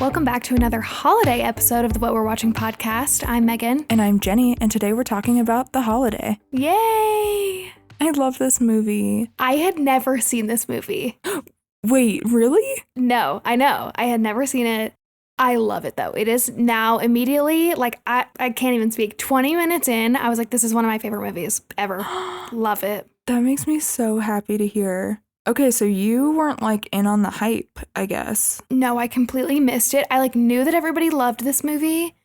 Welcome back to another holiday episode of the What We're Watching podcast. I'm Megan. And I'm Jenny, and today we're talking about The Holiday. Yay! I love this movie. I had never seen this movie. Wait, really? No, I know. I had never seen it. I love it, though. It is now immediately, like, I can't even speak. 20 minutes in, I was like, this is one of my favorite movies ever. Love it. That makes me so happy to hear. Okay, so you weren't, like, in on the hype, I guess. No, I completely missed it. I, like, knew that everybody loved this movie,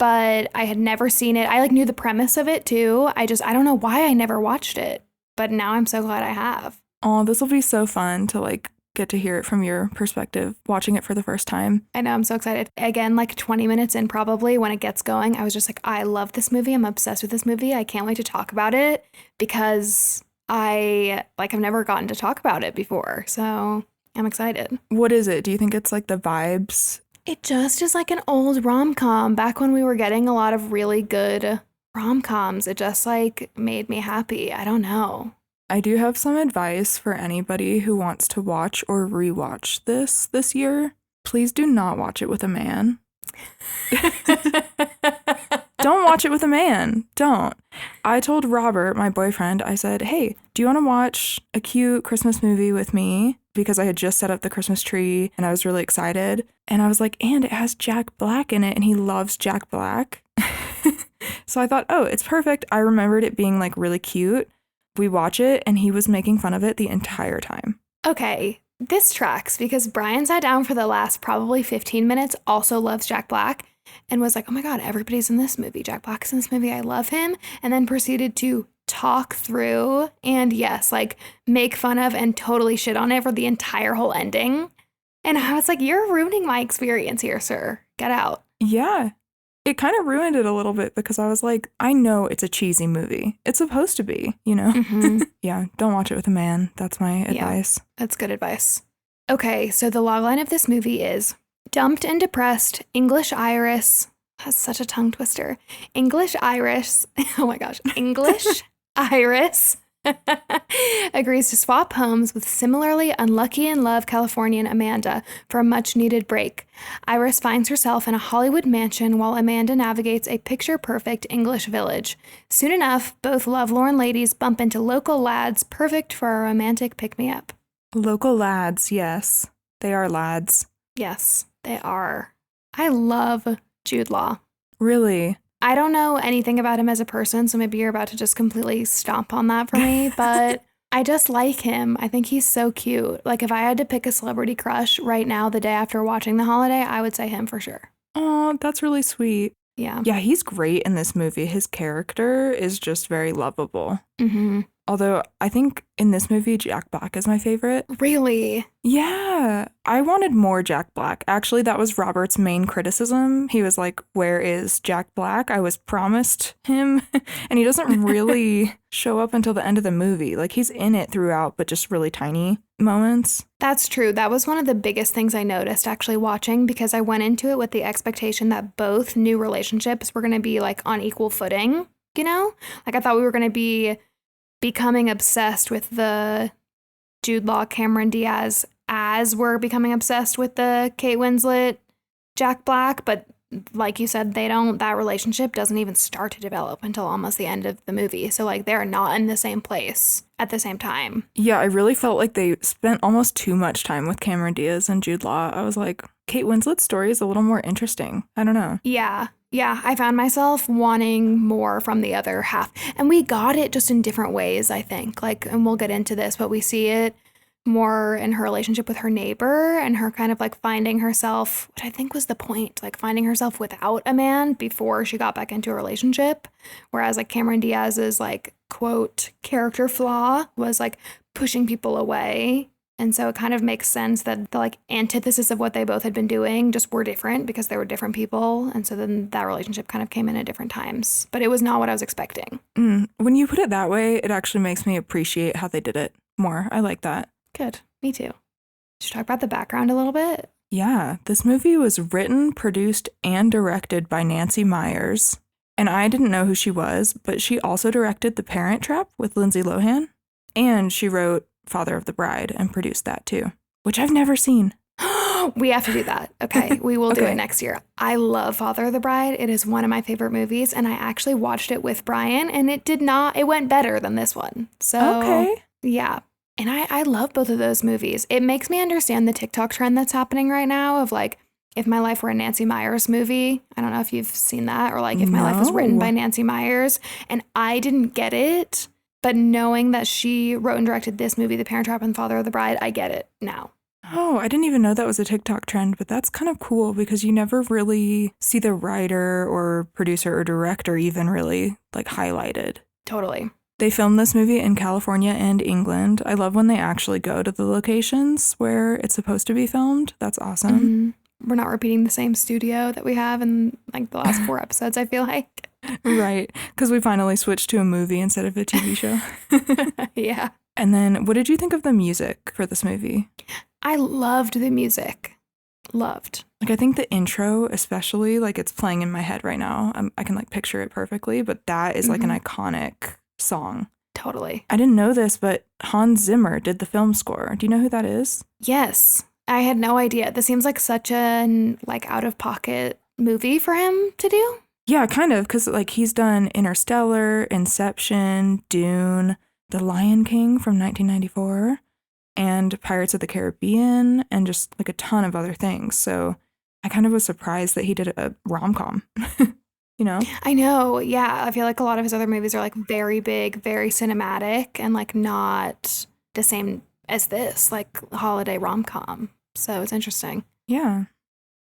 but I had never seen it. I, like, knew the premise of it, too. I don't know why I never watched it, but now I'm so glad I have. Oh, this will be so fun to, like, get to hear it from your perspective, watching it for the first time. I know, I'm so excited. Again, like 20 minutes in probably, when it gets going, I was just like, I love this movie. I'm obsessed with this movie. I can't wait to talk about it because I've never gotten to talk about it before. So I'm excited. What is it? Do you think it's like the vibes? It just is like an old rom-com back when we were getting a lot of really good rom-coms. It just like made me happy. I don't know. I do have some advice for anybody who wants to watch or rewatch this year. Please do not watch it with a man. Don't watch it with a man. Don't. I told Robert, my boyfriend, I said, hey, do you want to watch a cute Christmas movie with me? Because I had just set up the Christmas tree and I was really excited. And I was like, and it has Jack Black in it and he loves Jack Black. So I thought, oh, it's perfect. I remembered it being like really cute. We watch it and he was making fun of it the entire time. Okay, this tracks because Brian sat down for the last probably 15 minutes, also loves Jack Black, and was like, oh my God, everybody's in this movie. Jack Black's in this movie. I love him. And then proceeded to talk through and yes, like make fun of and totally shit on it for the entire whole ending. And I was like, you're ruining my experience here, sir. Get out. Yeah. It kind of ruined it a little bit because I was like, I know it's a cheesy movie. It's supposed to be, you know? Mm-hmm. Yeah, don't watch it with a man. That's my advice. That's good advice. Okay, so the logline of this movie is dumped and depressed English Iris. That's such a tongue twister. English Iris. Oh my gosh. English Iris agrees to swap homes with similarly unlucky in love Californian Amanda for a much-needed break. Iris finds herself in a Hollywood mansion while Amanda navigates a picture-perfect English village. Soon enough, both lovelorn ladies bump into local lads perfect for a romantic pick-me-up. Local lads, yes. They are lads. Yes, they are. I love Jude Law. Really? I don't know anything about him as a person, so maybe you're about to just completely stomp on that for me, but I just like him. I think he's so cute. Like, if I had to pick a celebrity crush right now, the day after watching The Holiday, I would say him for sure. Oh, that's really sweet. Yeah. Yeah, he's great in this movie. His character is just very lovable. Mm-hmm. Although I think in this movie, Jack Black is my favorite. Really? Yeah, I wanted more Jack Black. Actually, that was Robert's main criticism. He was like, where is Jack Black? I was promised him. And he doesn't really show up until the end of the movie. Like, he's in it throughout, but just really tiny moments. That's true. That was one of the biggest things I noticed actually watching, because I went into it with the expectation that both new relationships were going to be like on equal footing, you know? Like, I thought we were going to be becoming obsessed with the Jude Law, Cameron Diaz, as we're becoming obsessed with the Kate Winslet, Jack Black, but like you said, that relationship doesn't even start to develop until almost the end of the movie. So like they're not in the same place at the same time. Yeah, I really felt like they spent almost too much time with Cameron Diaz and Jude Law. I was like, Kate Winslet's story is a little more interesting. I don't know. Yeah, I found myself wanting more from the other half. And we got it just in different ways, I think. Like, and we'll get into this, but we see it more in her relationship with her neighbor and her kind of like finding herself, what I think was the point, like finding herself without a man before she got back into a relationship. Whereas like Cameron Diaz's like, quote, character flaw was like pushing people away. And so it kind of makes sense that the like antithesis of what they both had been doing just were different because they were different people. And so then that relationship kind of came in at different times. But it was not what I was expecting. When you put it that way, it actually makes me appreciate how they did it more. I like that. Good. Me too. Should we talk about the background a little bit? Yeah. This movie was written, produced, and directed by Nancy Meyers. And I didn't know who she was, but she also directed The Parent Trap with Lindsay Lohan. And she wrote Father of the Bride and produced that too, which I've never seen. We have to do that. Okay. We will do Okay. it next year. I love Father of the Bride. It is one of my favorite movies. And I actually watched it with Brian and it went better than this one. So, Okay. yeah. And I love both of those movies. It makes me understand the TikTok trend that's happening right now of like, if my life were a Nancy Meyers movie. I don't know if you've seen that, or like if my life was written by Nancy Meyers. And I didn't get it. But knowing that she wrote and directed this movie, The Parent Trap and Father of the Bride, I get it now. Oh, I didn't even know that was a TikTok trend, but that's kind of cool because you never really see the writer or producer or director even really like highlighted. Totally. They filmed this movie in California and England. I love when they actually go to the locations where it's supposed to be filmed. That's awesome. Mm-hmm. We're not repeating the same studio that we have in like the last 4 episodes, I feel like. Right. Because we finally switched to a movie instead of a TV show. Yeah. And then what did you think of the music for this movie? I loved the music. Loved. Like, I think the intro, especially, like, it's playing in my head right now. I can, like, picture it perfectly, but that is, like, an iconic song. Totally. I didn't know this, but Hans Zimmer did the film score. Do you know who that is? Yes. I had no idea. This seems like such a, like, out-of-pocket movie for him to do. Yeah, kind of, because, like, he's done Interstellar, Inception, Dune, The Lion King from 1994, and Pirates of the Caribbean, and just, like, a ton of other things. So I kind of was surprised that he did a rom-com, you know? I know, yeah. I feel like a lot of his other movies are, like, very big, very cinematic, and, like, not the same as this, like, holiday rom-com. So it's interesting. Yeah.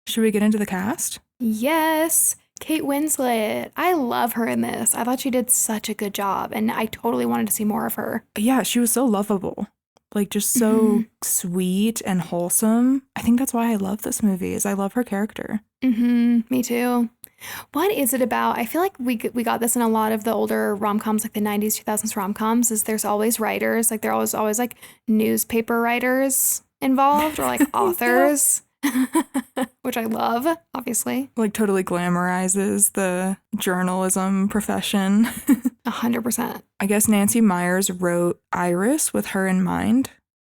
Should we get into the cast? Yes. Kate Winslet. I love her in this. I thought she did such a good job, and I totally wanted to see more of her. Yeah, she was so lovable. Like, just so sweet and wholesome. I think that's why I love this movie, is I love her character. Me too. What is it about? I feel like we got this in a lot of the older rom-coms, like the 90s, 2000s rom-coms, is there's always writers. Like, there are always like newspaper writers involved or like authors. Which I love, obviously. Like, totally glamorizes the journalism profession. 100%. I guess Nancy Meyers wrote Iris with her in mind,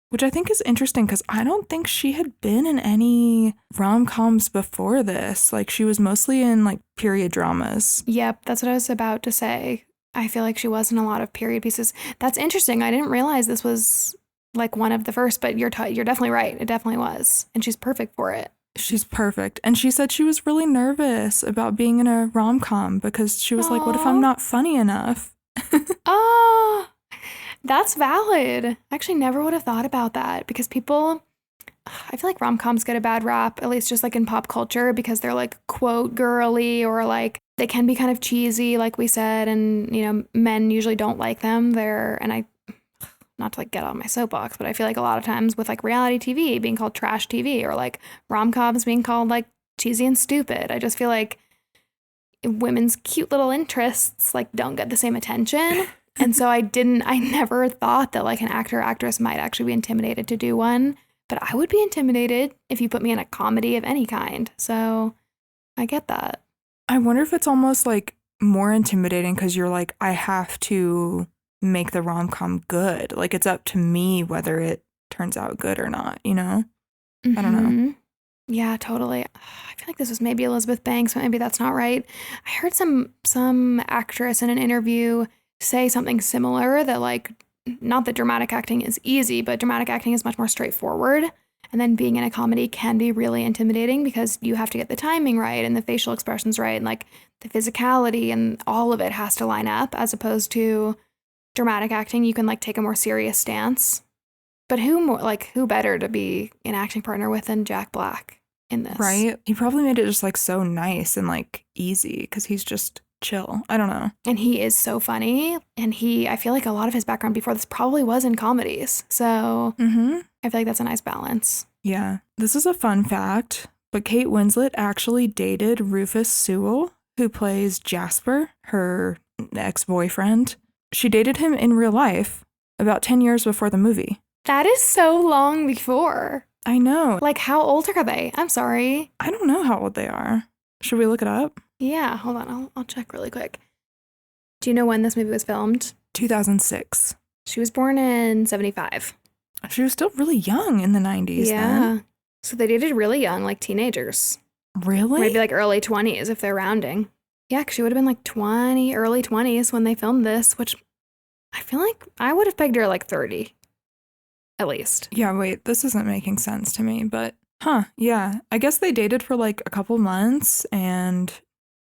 which I think is interesting because I don't think she had been in any rom-coms before this. Like, she was mostly in, like, period dramas. Yep, that's what I was about to say. I feel like she was in a lot of period pieces. That's interesting. I didn't realize this was like one of the first, but you're definitely right. It definitely was. And she's perfect for it. She's perfect. And she said she was really nervous about being in a rom-com because she was like, what if I'm not funny enough? Oh, that's valid. I actually never would have thought about that because I feel like rom-coms get a bad rap, at least just like in pop culture, because they're like quote girly or like they can be kind of cheesy, like we said. And, you know, men usually don't like them. Not to like get on my soapbox, but I feel like a lot of times with like reality TV being called trash TV or like rom-coms being called like cheesy and stupid, I just feel like women's cute little interests like don't get the same attention. And so I never thought that like an actor or actress might actually be intimidated to do one, but I would be intimidated if you put me in a comedy of any kind. So I get that. I wonder if it's almost like more intimidating because you're like, I have to make the rom-com good. Like, it's up to me whether it turns out good or not, you know? I don't know. Yeah, totally. I feel like this was maybe Elizabeth Banks, but maybe that's not right. I heard some actress in an interview say something similar, that like, not that dramatic acting is easy, but dramatic acting is much more straightforward. And then being in a comedy can be really intimidating because you have to get the timing right and the facial expressions right and like the physicality and all of it has to line up, as opposed to dramatic acting, you can like take a more serious stance. But who better to be an acting partner with than Jack Black in this? Right? He probably made it just like so nice and like easy because he's just chill. I don't know. And he is so funny. And I feel like a lot of his background before this probably was in comedies. So I feel like that's a nice balance. Yeah. This is a fun fact, but Kate Winslet actually dated Rufus Sewell, who plays Jasper, her ex-boyfriend. She dated him in real life about 10 years before the movie. That is so long before. I know. Like, how old are they? I'm sorry. I don't know how old they are. Should we look it up? Yeah, hold on. I'll check really quick. Do you know when this movie was filmed? 2006. She was born in 75. She was still really young in the 90s Yeah. then. So they dated really young, like teenagers. Really? Maybe like early 20s if they're rounding. Yeah, 'cause she would have been like 20, early 20s when they filmed this, which I feel like I would have pegged her like 30, at least. Yeah, wait, this isn't making sense to me, but yeah. I guess they dated for like a couple months and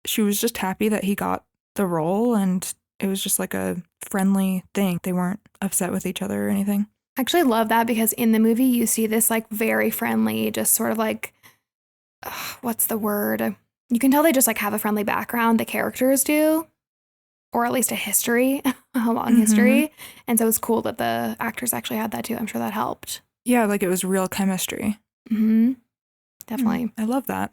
she was just happy that he got the role and it was just like a friendly thing. They weren't upset with each other or anything. I actually love that because in the movie you see this like very friendly, just sort of like, what's the word? You can tell they just like have a friendly background, the characters do, or at least a history, a long history. And so it's cool that the actors actually had that too. I'm sure that helped. Yeah, like it was real chemistry. Definitely. I love that.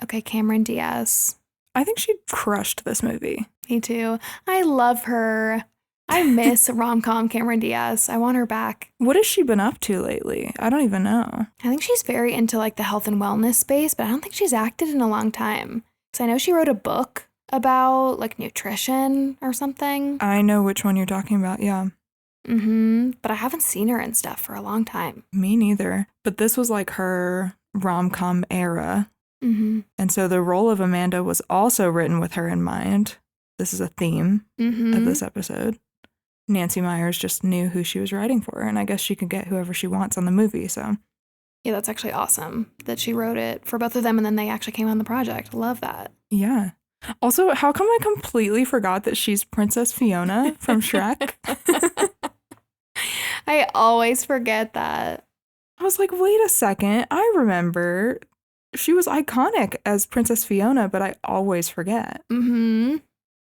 Okay, Cameron Diaz. I think she crushed this movie. Me too. I love her. I miss rom-com Cameron Diaz. I want her back. What has she been up to lately? I don't even know. I think she's very into like the health and wellness space, but I don't think she's acted in a long time. Because I know she wrote a book about like nutrition or something. I know which one you're talking about, yeah. But I haven't seen her and stuff for a long time. Me neither. But this was like her rom-com era. And so the role of Amanda was also written with her in mind. This is a theme of this episode. Nancy Meyers just knew who she was writing for, and I guess she could get whoever she wants on the movie, so. Yeah, that's actually awesome that she wrote it for both of them, and then they actually came on the project. Love that. Yeah. Also, how come I completely forgot that she's Princess Fiona from Shrek? I always forget that. I was like, wait a second. I remember she was iconic as Princess Fiona, but I always forget.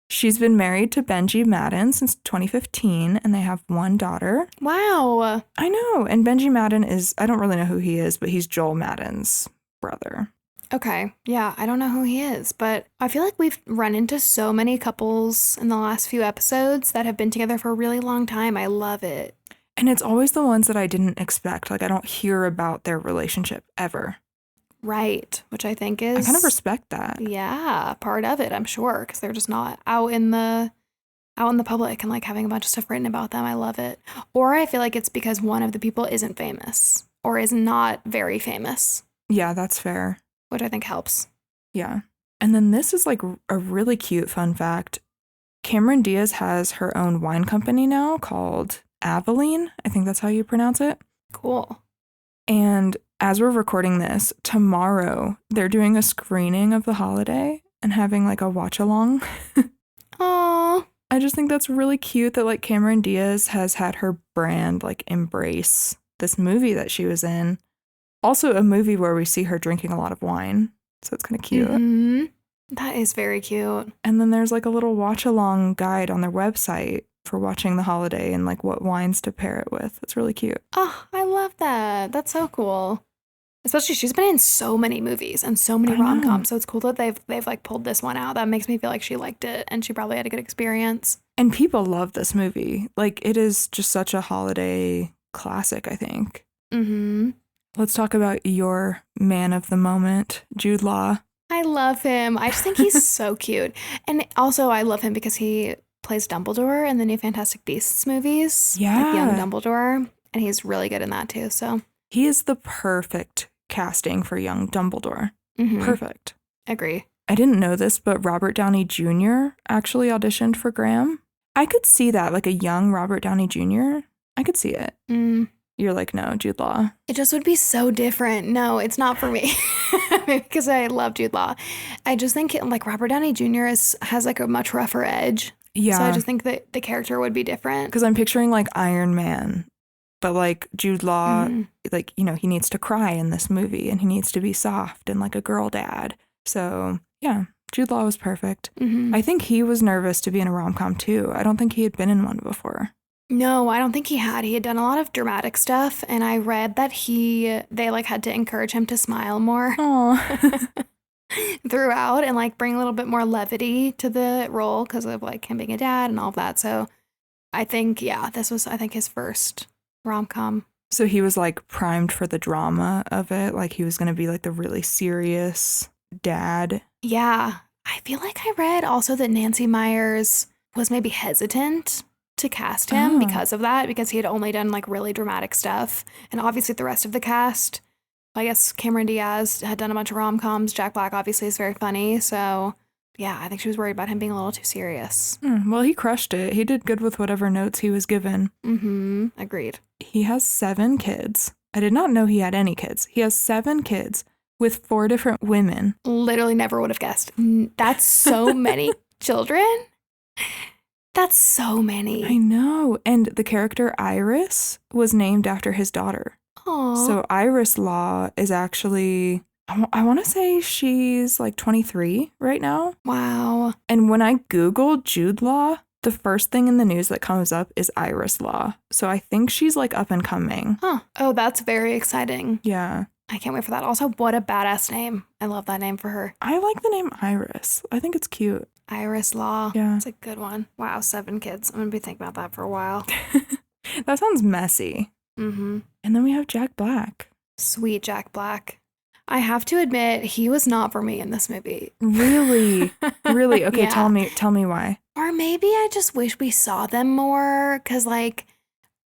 She's been married to Benji Madden since 2015, and they have one daughter. Wow. I know. And Benji Madden is, I don't really know who he is, but he's Joel Madden's brother. Okay. Yeah, I don't know who he is, but I feel like we've run into so many couples in the last few episodes that have been together for a really long time. I love it. And it's always the ones that I didn't expect. Like, I don't hear about their relationship ever. Right, which I think is... I kind of respect that. Yeah, part of it, I'm sure, because they're just not out in the public and like having a bunch of stuff written about them. I love it. Or I feel like it's because one of the people isn't famous or is not very famous. Yeah, that's fair. Which I think helps. Yeah. And then this is like a really cute fun fact. Cameron Diaz has her own wine company now called Aveline. I think that's how you pronounce it. Cool. And as we're recording this, tomorrow they're doing a screening of The Holiday and having like a watch along. Aww. I just think that's really cute that like Cameron Diaz has had her brand like embrace this movie that she was in. Also a movie where we see her drinking a lot of wine. So it's kind of cute. That is very cute. And then there's like a little watch along guide on their website for watching The Holiday and like what wines to pair it with. It's really cute. Oh, I love that. That's so cool. Especially she's been in so many movies and so many rom-coms. So it's cool that they've like pulled this one out. That makes me feel like she liked it and she probably had a good experience. And people love this movie. Like it is just such a holiday classic, I think. Let's talk about your man of the moment, Jude Law. I love him. I just think he's so cute. And also I love him because he plays Dumbledore in the new Fantastic Beasts movies. Yeah. Like young Dumbledore. And he's really good in that too. So he is the perfect casting for young Dumbledore. Perfect. Agree. I didn't know this, but Robert Downey Jr. actually auditioned for Graham. I could see that, like a young Robert Downey Jr. I could see it. You're like, no, Jude Law. It just would be so different. No, it's not for me. Because I love Jude Law. I just think like Robert Downey Jr. has like a much rougher edge. Yeah. So I just think that the character would be different. Because I'm picturing like Iron Man. But like Jude Law, like, you know, he needs to cry in this movie and he needs to be soft and like a girl dad. So yeah, Jude Law was perfect. I think he was nervous to be in a rom-com too. I don't think he had been in one before. No, I don't think he had. He had done a lot of dramatic stuff. And I read that they like had to encourage him to smile more throughout and like bring a little bit more levity to the role because of like him being a dad and all of that. So I think, yeah, this was, I think, his first rom-com. So he was like primed for the drama of it. Like he was going to be like the really serious dad. Yeah. I feel like I read also that Nancy Meyers was maybe hesitant to cast him because of that, because he had only done like really dramatic stuff. And obviously the rest of the cast I guess Cameron Diaz had done a bunch of rom-coms. Jack Black obviously is very funny. So, yeah, I think she was worried about him being a little too serious. Well, he crushed it. He did good with whatever notes he was given. Agreed. He has 7 kids. I did not know he had any kids. He has 7 kids with 4 different women. Literally never would have guessed. That's so many children. That's so many. I know. And the character Iris was named after his daughter. Aww. So Iris Law is actually, I want to say she's like 23 right now. Wow. And when I Googled Jude Law, the first thing in the news that comes up is Iris Law. So I think she's like up and coming. Huh. Oh, that's very exciting. Yeah. I can't wait for that. Also, what a badass name. I love that name for her. I like the name Iris. I think it's cute. Iris Law. Yeah. It's a good one. Wow, 7 kids. I'm going to be thinking about that for a while. That sounds messy. And then we have Jack Black. Sweet Jack Black. I have to admit, he was not for me in this movie. Really? Really? Okay, Yeah. tell me why. Or maybe I just wish we saw them more, because, like,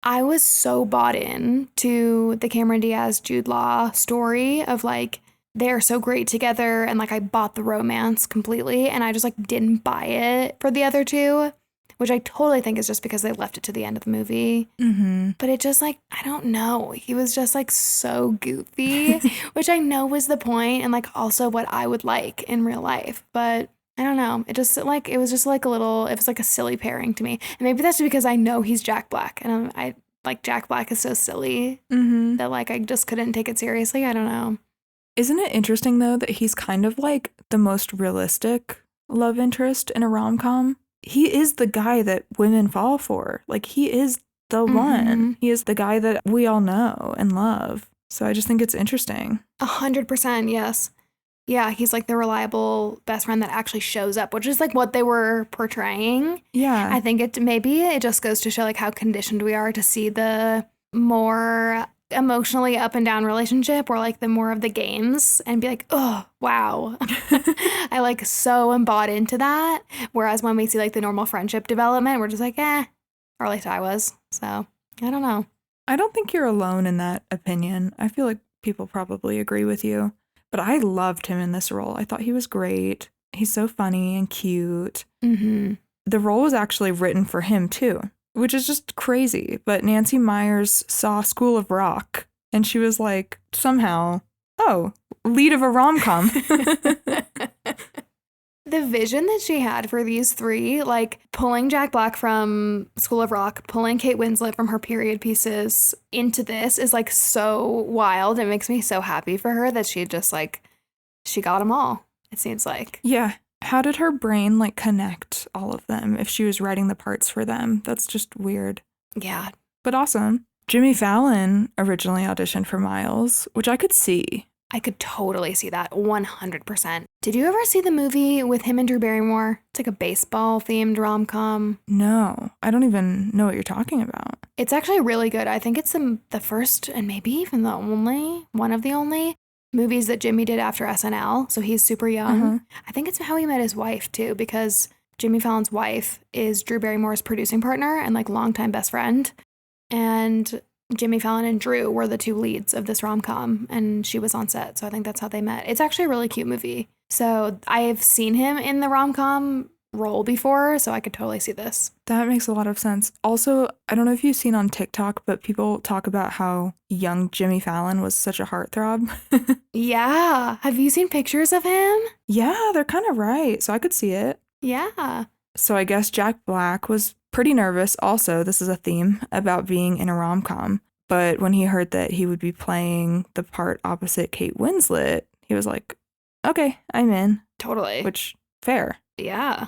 I was so bought in to the Cameron Diaz, Jude Law story of, like, they're so great together, and, like, I bought the romance completely, and I just, like, didn't buy it for the other two, which I totally think is just because they left it to the end of the movie. But it just, like, I don't know. He was just, like, so goofy, which I know was the point, and, like, also what I would like in real life, but I don't know. It just, like, it was just, like, it was, like, a silly pairing to me. And maybe that's because I know he's Jack Black. And I like, Jack Black is so silly that, like, I just couldn't take it seriously. I don't know. Isn't it interesting, though, that he's kind of, like, the most realistic love interest in a rom-com? He is the guy that women fall for. Like, he is the one. He is the guy that we all know and love. So I just think it's interesting. 100%, yes. Yeah, he's like the reliable best friend that actually shows up, which is like what they were portraying. Yeah. I think it just goes to show like how conditioned we are to see the more emotionally up and down relationship or like the more of the games and be like, oh, wow. I like so am bought into that. Whereas when we see like the normal friendship development, we're just like, or at least I was. So I don't know. I don't think you're alone in that opinion. I feel like people probably agree with you. But I loved him in this role. I thought he was great. He's so funny and cute. The role was actually written for him, too, which is just crazy. But Nancy Meyers saw School of Rock, and she was like, somehow, lead of a rom-com. The vision that she had for these three, like pulling Jack Black from School of Rock, pulling Kate Winslet from her period pieces into this is like so wild. It makes me so happy for her that she just like, she got them all, it seems like. Yeah. How did her brain like connect all of them if she was writing the parts for them? That's just weird. Yeah. But awesome. Jimmy Fallon originally auditioned for Miles, which I could see. I could totally see that 100%. Did you ever see the movie with him and Drew Barrymore? It's like a baseball themed rom-com. No, I don't even know what you're talking about. It's actually really good. I think it's the first and maybe even the only, one of the only movies that Jimmy did after SNL. So he's super young. I think it's how he met his wife too, because Jimmy Fallon's wife is Drew Barrymore's producing partner and like longtime best friend. And Jimmy Fallon and Drew were the two leads of this rom-com, and she was on set, so I think that's how they met. It's actually a really cute movie. So I've seen him in the rom-com role before, so I could totally see this. That makes a lot of sense. Also, I don't know if you've seen on TikTok, but people talk about how young Jimmy Fallon was such a heartthrob. Yeah. Have you seen pictures of him? Yeah, they're kind of right, so I could see it. Yeah. So I guess Jack Black was pretty nervous also, this is a theme, about being in a rom-com. But when he heard that he would be playing the part opposite Kate Winslet, he was like, okay, I'm in. Totally. Which, fair. Yeah.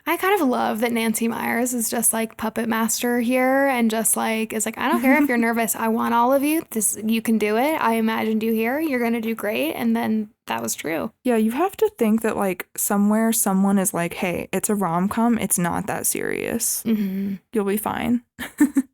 I kind of love that Nancy Meyers is just like puppet master here and just like is like, I don't care if you're nervous. I want all of you. You can do it. I imagined you here. You're going to do great. And then that was true. Yeah, you have to think that like somewhere someone is like, hey, it's a rom-com. It's not that serious. You'll be fine.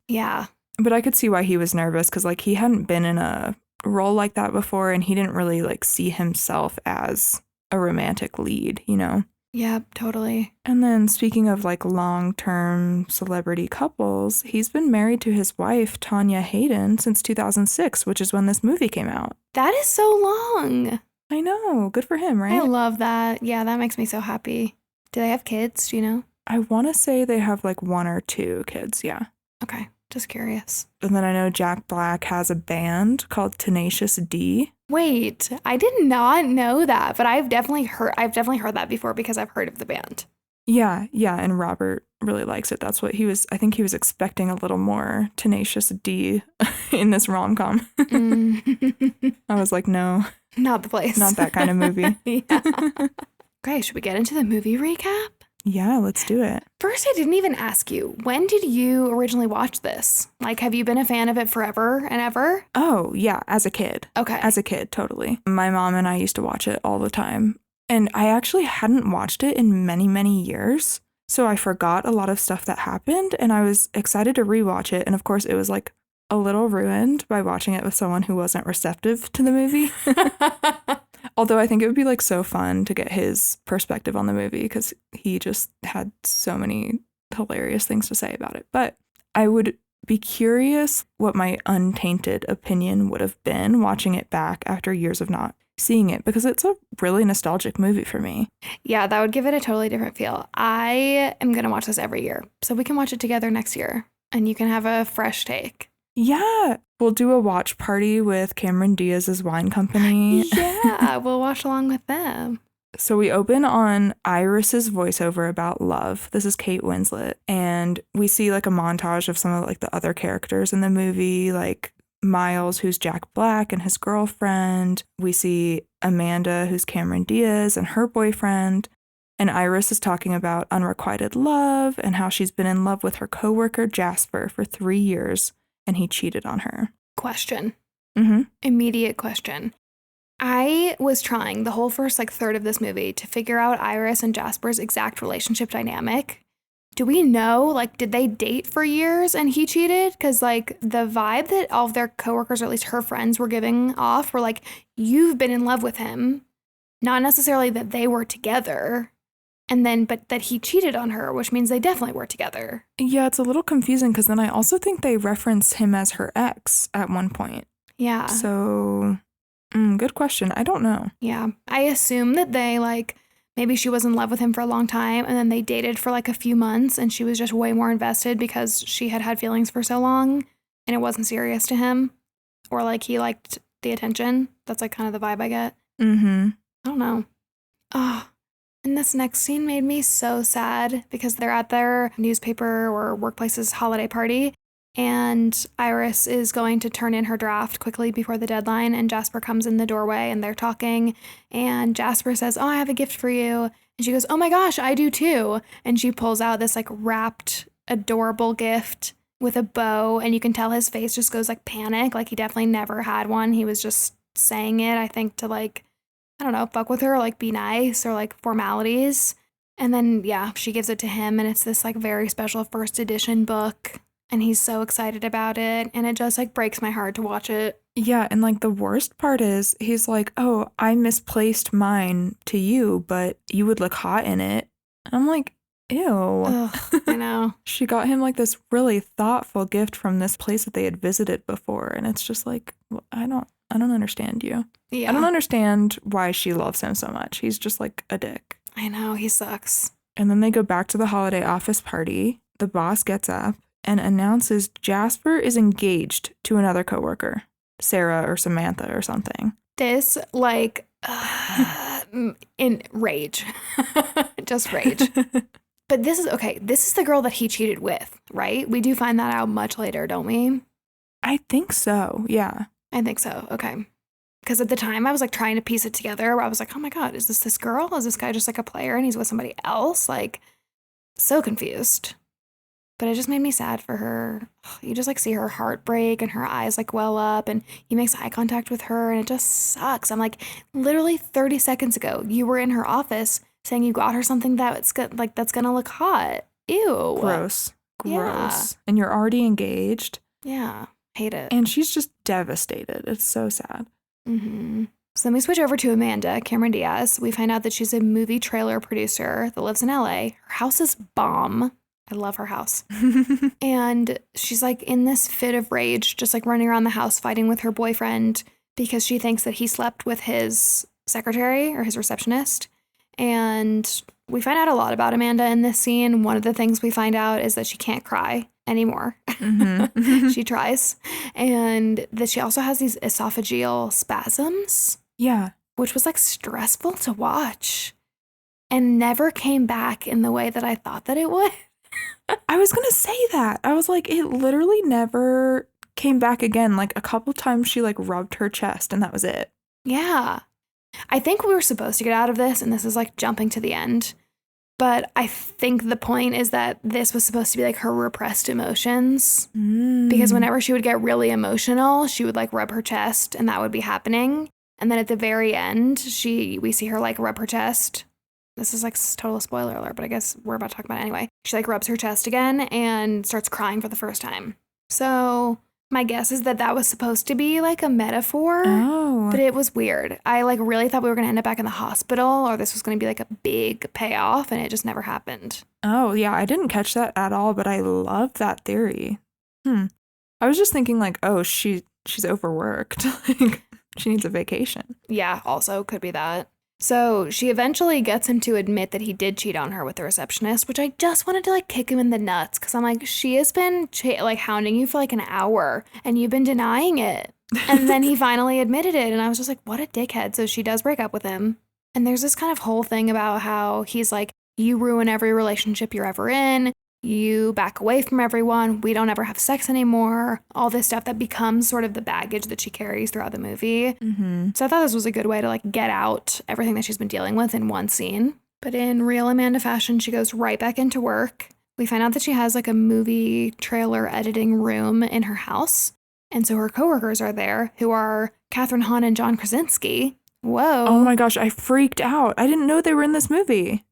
Yeah. But I could see why he was nervous because like he hadn't been in a role like that before and he didn't really like see himself as a romantic lead, you know? Yep, totally. And then speaking of like long-term celebrity couples, he's been married to his wife, Tanya Hayden, since 2006, which is when this movie came out. That is so long. I know. Good for him, right? I love that. Yeah, that makes me so happy. Do they have kids? Do you know? I want to say they have like 1 or 2 kids, yeah. Okay, just curious. And then I know Jack Black has a band called Tenacious D. Wait, I did not know that, but I've definitely heard that before because I've heard of the band. Yeah, and Robert really likes it. That's what I think he was expecting a little more Tenacious D in this rom-com. I was like, no. Not the place. Not that kind of movie. Yeah. Okay, should we get into the movie recap? Yeah, let's do it. First, I didn't even ask you, when did you originally watch this? Like, have you been a fan of it forever and ever? Oh, yeah, as a kid. Okay. As a kid, totally. My mom and I used to watch it all the time. And I actually hadn't watched it in many, many years. So I forgot a lot of stuff that happened, and I was excited to rewatch it. And of course, it was like a little ruined by watching it with someone who wasn't receptive to the movie. Although I think it would be like so fun to get his perspective on the movie because he just had so many hilarious things to say about it. But I would be curious what my untainted opinion would have been watching it back after years of not seeing it, because it's a really nostalgic movie for me. Yeah, that would give it a totally different feel. I am going to watch this every year, so we can watch it together next year and you can have a fresh take. Yeah, we'll do a watch party with Cameron Diaz's wine company. Yeah, we'll watch along with them. So we open on Iris's voiceover about love. This is Kate Winslet. And we see like a montage of some of like the other characters in the movie, like Miles, who's Jack Black and his girlfriend. We see Amanda, who's Cameron Diaz and her boyfriend. And Iris is talking about unrequited love and how she's been in love with her coworker Jasper for 3 years and he cheated on her. Question. Mm-hmm. Immediate question. I was trying the whole first like third of this movie to figure out Iris and Jasper's exact relationship dynamic. Do we know, like, did they date for years and he cheated? Because, like, the vibe that all of their coworkers, or at least her friends, were giving off were like, you've been in love with him. Not necessarily that they were together. And then, but that he cheated on her, which means they definitely were together. Yeah, it's a little confusing because then I also think they reference him as her ex at one point. Yeah. So, good question. I don't know. Yeah. I assume that they, like, maybe she was in love with him for a long time and then they dated for like a few months and she was just way more invested because she had had feelings for so long and it wasn't serious to him. Or like he liked the attention. That's like kind of the vibe I get. Mm-hmm. I don't know. Oh, and this next scene made me so sad because they're at their newspaper or workplace's holiday party and Iris is going to turn in her draft quickly before the deadline and Jasper comes in the doorway and they're talking and Jasper says, oh, I have a gift for you. And she goes, oh my gosh, I do too. And she pulls out this like wrapped, adorable gift with a bow and you can tell his face just goes like panic. Like he definitely never had one. He was just saying it, I think, to like, I don't know, fuck with her or like be nice or like formalities. And then, yeah, she gives it to him and it's this like very special first edition book. And he's so excited about it. And it just like breaks my heart to watch it. Yeah. And like the worst part is he's like, oh, I misplaced mine to you, but you would look hot in it. And I'm like, ew. Ugh, I know. She got him like this really thoughtful gift from this place that they had visited before. And it's just like, I don't understand you. Yeah. I don't understand why she loves him so much. He's just like a dick. I know. He sucks. And then they go back to the holiday office party. The boss gets up and announces Jasper is engaged to another coworker, Sarah or Samantha or something. This, like, in rage. Just rage. But this is, okay, this is the girl that he cheated with, right? We do find that out much later, don't we? I think so, yeah. I think so, okay. Because at the time, I was, like, trying to piece it together. Where I was like, oh, my God, is this girl? Is this guy just, like, a player and he's with somebody else? Like, so confused. But it just made me sad for her. You just like see her heart break and her eyes like well up and he makes eye contact with her and it just sucks. I'm like, literally 30 seconds ago, you were in her office saying you got her something that's gonna look hot. Ew. Gross. Yeah. And you're already engaged. Yeah. Hate it. And she's just devastated. It's so sad. Mm-hmm. So then we switch over to Amanda, Cameron Diaz. We find out that she's a movie trailer producer that lives in LA. Her house is bomb. I love her house. And she's like in this fit of rage, just like running around the house fighting with her boyfriend because she thinks that he slept with his secretary or his receptionist. And we find out a lot about Amanda in this scene. One of the things we find out is that she can't cry anymore. She tries. And that she also has these esophageal spasms. Yeah. Which was like stressful to watch and never came back in the way that I thought that it would. I was going to say that. I was like, it literally never came back again. Like a couple times she like rubbed her chest and that was it. Yeah. I think we were supposed to get out of this, and this is like jumping to the end. But I think the point is that this was supposed to be like her repressed emotions. Because whenever she would get really emotional, she would like rub her chest and that would be happening. And then at the very end, we see her like rub her chest. This is like total spoiler alert, but I guess we're about to talk about it anyway. She like rubs her chest again and starts crying for the first time. So my guess is that that was supposed to be like a metaphor, but it was weird. I like really thought we were going to end up back in the hospital or this was going to be like a big payoff and it just never happened. Oh, yeah. I didn't catch that at all, but I love that theory. I was just thinking like, oh, she's overworked. Like she needs a vacation. Yeah, also could be that. So she eventually gets him to admit that he did cheat on her with the receptionist, which I just wanted to like kick him in the nuts because I'm like, she has been like hounding you for like an hour and you've been denying it. And then he finally admitted it and I was just like, what a dickhead. So she does break up with him. And there's this kind of whole thing about how he's like, you ruin every relationship you're ever in. You back away from everyone. We don't ever have sex anymore. All this stuff that becomes sort of the baggage that she carries throughout the movie. So I thought this was a good way to like get out everything that she's been dealing with in one scene. But in real Amanda fashion, she goes right back into work. We find out that she has like a movie trailer editing room in her house. And so her coworkers are there who are Kathryn Hahn and John Krasinski. Whoa. Oh my gosh, I freaked out. I didn't know they were in this movie.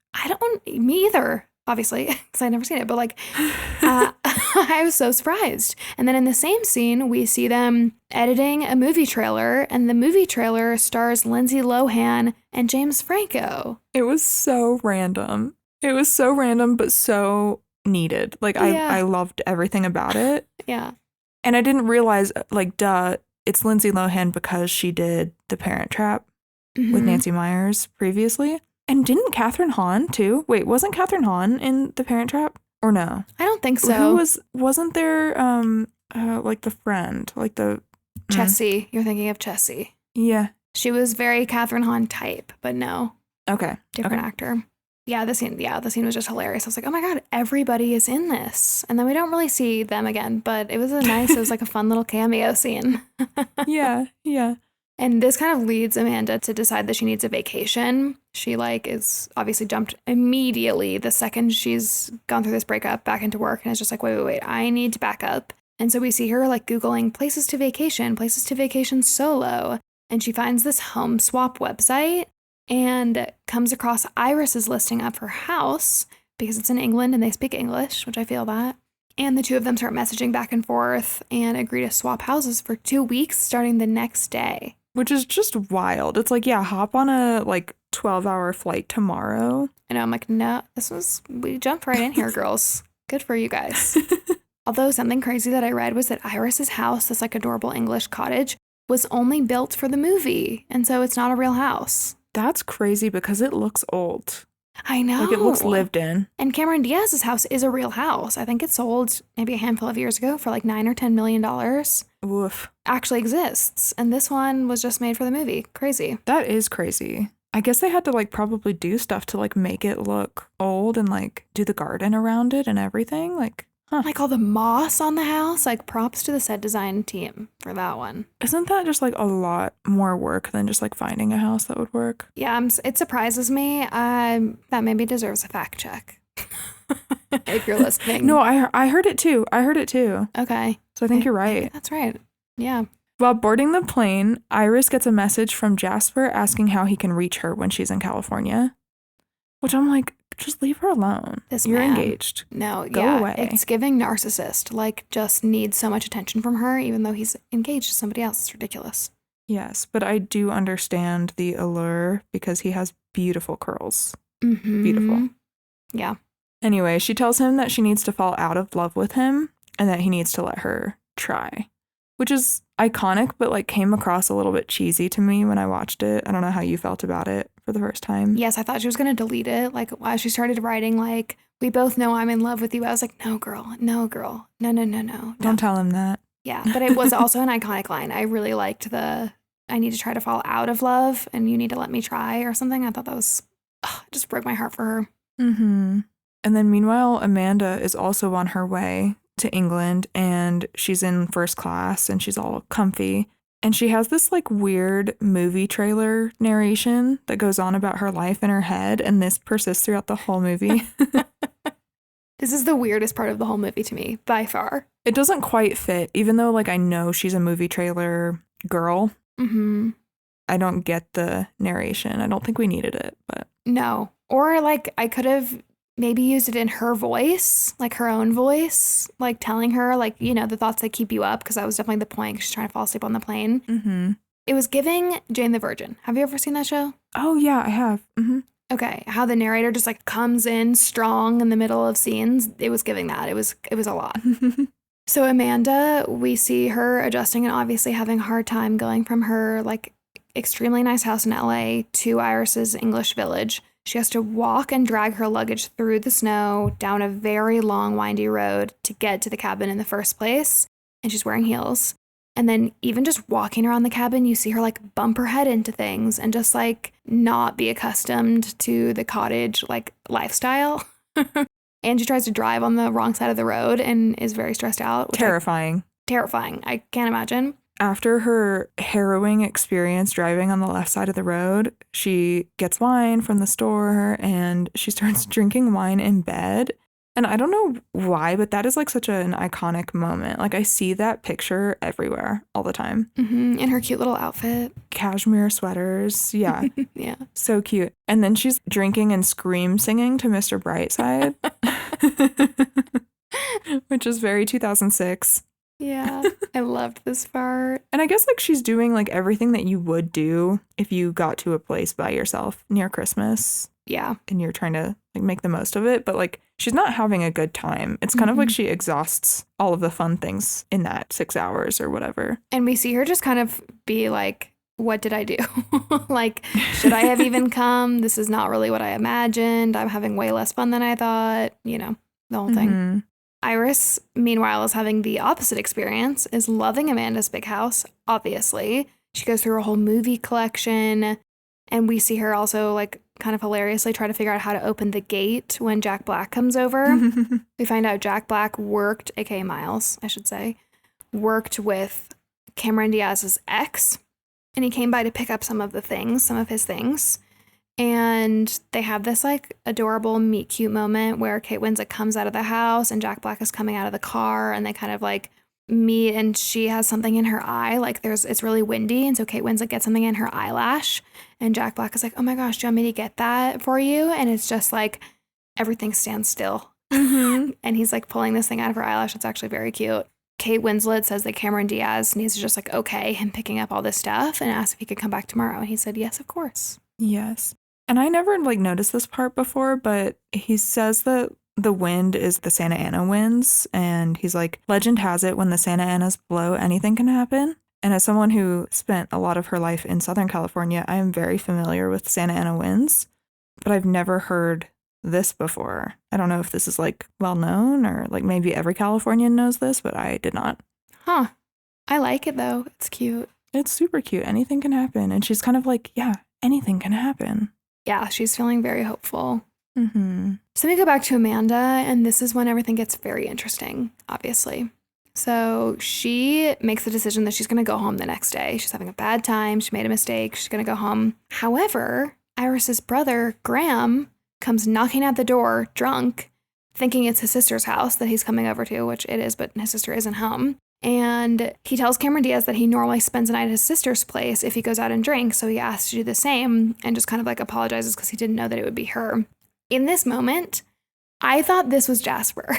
Me either. Obviously, because I'd never seen it, but like, I was so surprised. And then in the same scene, we see them editing a movie trailer, and the movie trailer stars Lindsay Lohan and James Franco. It was so random. It was so random, but so needed. Like, I loved everything about it. Yeah. And I didn't realize, like, it's Lindsay Lohan because she did The Parent Trap with Nancy Meyers previously. And didn't Kathryn Hahn too? Wait, wasn't Kathryn Hahn in The Parent Trap? Or no? I don't think so. Wasn't there like the friend, like the Chessie. You're thinking of Chessie. Yeah. She was very Kathryn Hahn type, but no. Okay. Different actor. Yeah, the scene was just hilarious. I was like, oh my God, everybody is in this. And then we don't really see them again, but it was like a fun little cameo scene. Yeah. And this kind of leads Amanda to decide that she needs a vacation. She like is obviously jumped immediately the second she's gone through this breakup back into work and is just like, wait, I need to back up. And so we see her like Googling places to vacation solo. And she finds this home swap website and comes across Iris's listing of her house because it's in England and they speak English, which I feel that. And the two of them start messaging back and forth and agree to swap houses for 2 weeks starting the next day. Which is just wild. It's like, yeah, hop on a like 12-hour flight tomorrow. And I'm like, no, we jumped right in here, girls. Good for you guys. Although something crazy that I read was that Iris's house, this like adorable English cottage, was only built for the movie. And so it's not a real house. That's crazy because it looks old. I know. Like it looks lived in. And Cameron Diaz's house is a real house. I think it sold maybe a handful of years ago for like $9 or $10 million. Woof. Actually exists. And this one was just made for the movie. Crazy. That is crazy. I guess they had to like probably do stuff to like make it look old and like do the garden around it and everything. Like, like all the moss on the house. Like props to the set design team for that one. Isn't that just like a lot more work than just like finding a house that would work? Yeah, it surprises me. That maybe deserves a fact check. If you're listening. No, I heard it too. Okay. So I think you're right. That's right. Yeah. While boarding the plane, Iris gets a message from Jasper asking how he can reach her when she's in California. Which I'm like, just leave her alone. You're engaged. No, Go away. It's giving narcissist. Like, just needs so much attention from her, even though he's engaged to somebody else. It's ridiculous. Yes, but I do understand the allure because he has beautiful curls. Mm-hmm. Beautiful. Yeah. Anyway, she tells him that she needs to fall out of love with him and that he needs to let her try, which is iconic, but like came across a little bit cheesy to me when I watched it. I don't know how you felt about it for the first time. Yes, I thought she was going to delete it. Like, as she started writing, like, we both know I'm in love with you. I was like, no, girl. No, girl. No, no, no, no. Don't tell him that. Yeah, but it was also an iconic line. I really liked I need to try to fall out of love and you need to let me try or something. I thought that was, it just broke my heart for her. Mm-hmm. And then meanwhile, Amanda is also on her way to England and she's in first class and she's all comfy. And she has this like weird movie trailer narration that goes on about her life in her head. And this persists throughout the whole movie. This is the weirdest part of the whole movie to me, by far. It doesn't quite fit, even though like I know she's a movie trailer girl. Mm-hmm. I don't get the narration. I don't think we needed it, but. No. Or like I could have maybe used it in her voice, like her own voice, like telling her like, you know, the thoughts that keep you up, because that was definitely the point, 'cause she's trying to fall asleep on the plane. Mm-hmm. It was giving Jane the Virgin. Have you ever seen that show? Oh, yeah, I have. Mm-hmm. Okay. How the narrator just like comes in strong in the middle of scenes. It was giving that. It was a lot. So Amanda, we see her adjusting and obviously having a hard time going from her like extremely nice house in LA to Iris's English village. She has to walk and drag her luggage through the snow down a very long, windy road to get to the cabin in the first place. And she's wearing heels. And then even just walking around the cabin, you see her like bump her head into things and just like not be accustomed to the cottage like lifestyle. And she tries to drive on the wrong side of the road and is very stressed out. Terrifying. Terrifying. I can't imagine. After her harrowing experience driving on the left side of the road, she gets wine from the store and she starts drinking wine in bed. And I don't know why, but that is like such an iconic moment. Like I see that picture everywhere all the time. Mm-hmm. In her cute little outfit. Cashmere sweaters. Yeah. Yeah. So cute. And then she's drinking and scream singing to Mr. Brightside, which is very 2006. Yeah. I loved this part. And I guess like she's doing like everything that you would do if you got to a place by yourself near Christmas. Yeah. And you're trying to like make the most of it, but like she's not having a good time. It's kind of like she exhausts all of the fun things in that 6 hours or whatever. And we see her just kind of be like, what did I do? Like, should I have even come? This is not really what I imagined. I'm having way less fun than I thought. You know, the whole thing. Iris, meanwhile, is having the opposite experience, is loving Amanda's big house, obviously. She goes through her whole movie collection. And we see her also like kind of hilariously try to figure out how to open the gate when Jack Black comes over. We find out Jack Black worked, aka Miles, I should say, worked with Cameron Diaz's ex. And he came by to pick up some of his things. And they have this like adorable meet cute moment where Kate Winslet comes out of the house and Jack Black is coming out of the car and they kind of like meet and she has something in her eye. Like it's really windy. And so Kate Winslet gets something in her eyelash and Jack Black is like, oh my gosh, do you want me to get that for you? And it's just like everything stands still. And he's like pulling this thing out of her eyelash. It's actually very cute. Kate Winslet says that Cameron Diaz needs to just like, okay, him picking up all this stuff and asked if he could come back tomorrow. And he said, yes, of course. Yes. And I never like noticed this part before, but he says that the wind is the Santa Ana winds. And he's like, legend has it when the Santa Anas blow, anything can happen. And as someone who spent a lot of her life in Southern California, I am very familiar with Santa Ana winds, but I've never heard this before. I don't know if this is like well known or like maybe every Californian knows this, but I did not. Huh. I like it though. It's cute. It's super cute. Anything can happen. And she's kind of like, yeah, anything can happen. Yeah, she's feeling very hopeful. Mm-hmm. So we go back to Amanda, and this is when everything gets very interesting, obviously. So she makes the decision that she's going to go home the next day. She's having a bad time. She made a mistake. She's going to go home. However, Iris's brother, Graham, comes knocking at the door, drunk, thinking it's his sister's house that he's coming over to, which it is, but his sister isn't home. And he tells Cameron Diaz that he normally spends the night at his sister's place if he goes out and drinks, so he asks to do the same and just kind of like apologizes because he didn't know that it would be her. In this moment, I thought this was Jasper.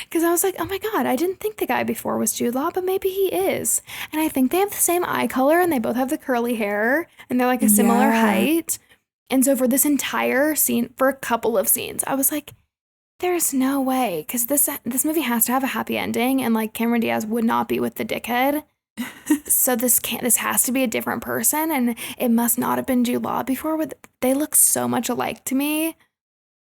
Because I was like, oh my God, I didn't think the guy before was Jude Law, but maybe he is. And I think they have the same eye color and they both have the curly hair and they're like a similar Yeah. height. And so for this entire scene, for a couple of scenes, I was like, there's no way. Because this movie has to have a happy ending. And like Cameron Diaz would not be with the dickhead. So this has to be a different person. And it must not have been Jude Law before. They look so much alike to me.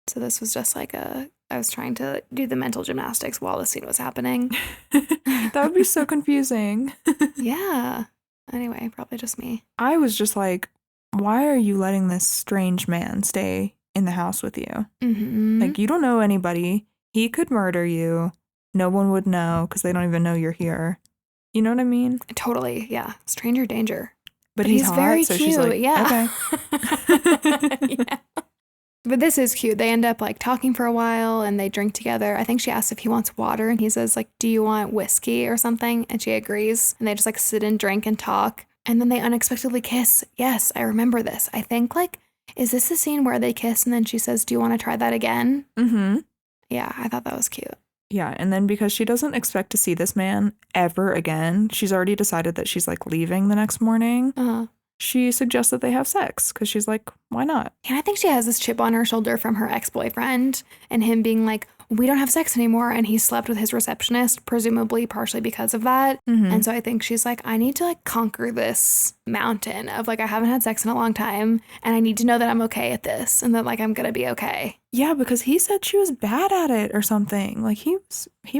So this was just like I was trying to do the mental gymnastics while the scene was happening. That would be so confusing. Yeah. Anyway, probably just me. I was just like, why are you letting this strange man stay in the house with you? Mm-hmm. Like, you don't know anybody. He could murder you. No one would know because they don't even know you're here. You know what I mean? Totally. Yeah. Stranger danger. But he's hot, very so cute. she's like, yeah. okay. Yeah. But this is cute. They end up like talking for a while and they drink together. I think she asks if he wants water and he says like, do you want whiskey or something? And she agrees. And they just like sit and drink and talk. And then they unexpectedly kiss. Yes, I remember this. I think like, is this the scene where they kiss and then she says, do you want to try that again? Mm-hmm. Yeah, I thought that was cute. Yeah, and then because she doesn't expect to see this man ever again, she's already decided that she's like leaving the next morning. Uh-huh. She suggests that they have sex because she's like, why not? And I think she has this chip on her shoulder from her ex-boyfriend and him being like, we don't have sex anymore. And he slept with his receptionist, presumably partially because of that. Mm-hmm. And so I think she's like, I need to like conquer this mountain of like, I haven't had sex in a long time and I need to know that I'm okay at this and that like I'm going to be okay. Yeah, because he said she was bad at it or something. Like he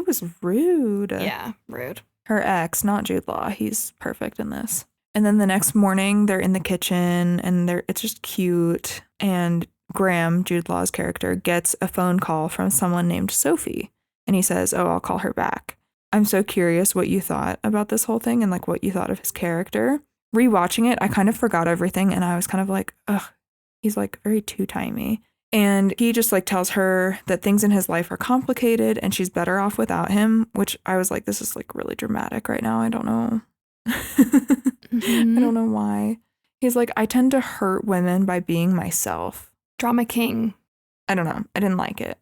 was rude. Yeah, rude. Her ex, not Jude Law. He's perfect in this. And then the next morning, they're in the kitchen, and it's just cute. And Graham, Jude Law's character, gets a phone call from someone named Sophie. And he says, oh, I'll call her back. I'm so curious what you thought about this whole thing and, like, what you thought of his character. Rewatching it, I kind of forgot everything, and I was kind of like, ugh, he's, like, very two-timey. And he just, like, tells her that things in his life are complicated, and she's better off without him, which I was like, this is, like, really dramatic right now. I don't know. Mm-hmm. I don't know why. He's like, I tend to hurt women by being myself. Drama king. I don't know. I didn't like it.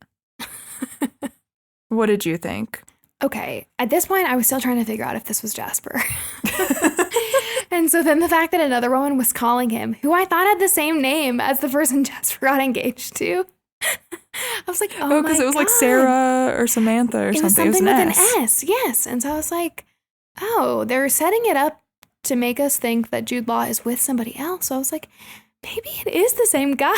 What did you think? Okay. At this point, I was still trying to figure out if this was Jasper. And so then the fact that another woman was calling him, who I thought had the same name as the person Jasper got engaged to. I was like, oh my God. Because it was like Sarah or Samantha or It something. was something it was with an S. Yes. And so I was like, oh, they're setting it up to make us think that Jude Law is with somebody else. So I was like, maybe it is the same guy.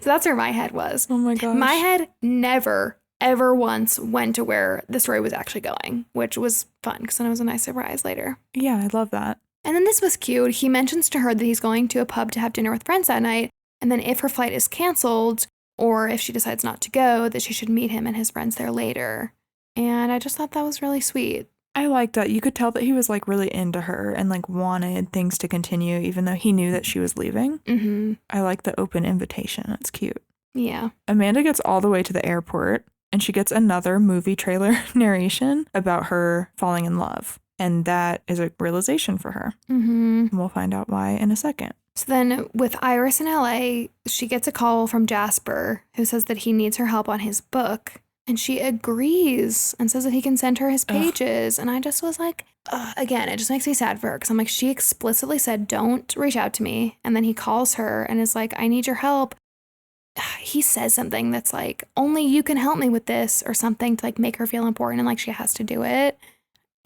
So that's where my head was. Oh my gosh. My head never, ever once went to where the story was actually going, which was fun because then it was a nice surprise later. Yeah, I love that. And then this was cute. He mentions to her that he's going to a pub to have dinner with friends that night. And then if her flight is canceled or if she decides not to go, that she should meet him and his friends there later. And I just thought that was really sweet. I liked that. You could tell that he was like really into her and like wanted things to continue even though he knew that she was leaving. Mm-hmm. I like the open invitation. It's cute. Yeah. Amanda gets all the way to the airport and she gets another movie trailer narration about her falling in love. And that is a realization for her. Mm-hmm. And we'll find out why in a second. So then with Iris in LA, she gets a call from Jasper who says that he needs her help on his book. And she agrees and says that he can send her his pages. Ugh. And I just was like, again, it just makes me sad for her. Because I'm like, she explicitly said, don't reach out to me. And then he calls her and is like, I need your help. He says something that's like, only you can help me with this or something to like make her feel important and like she has to do it.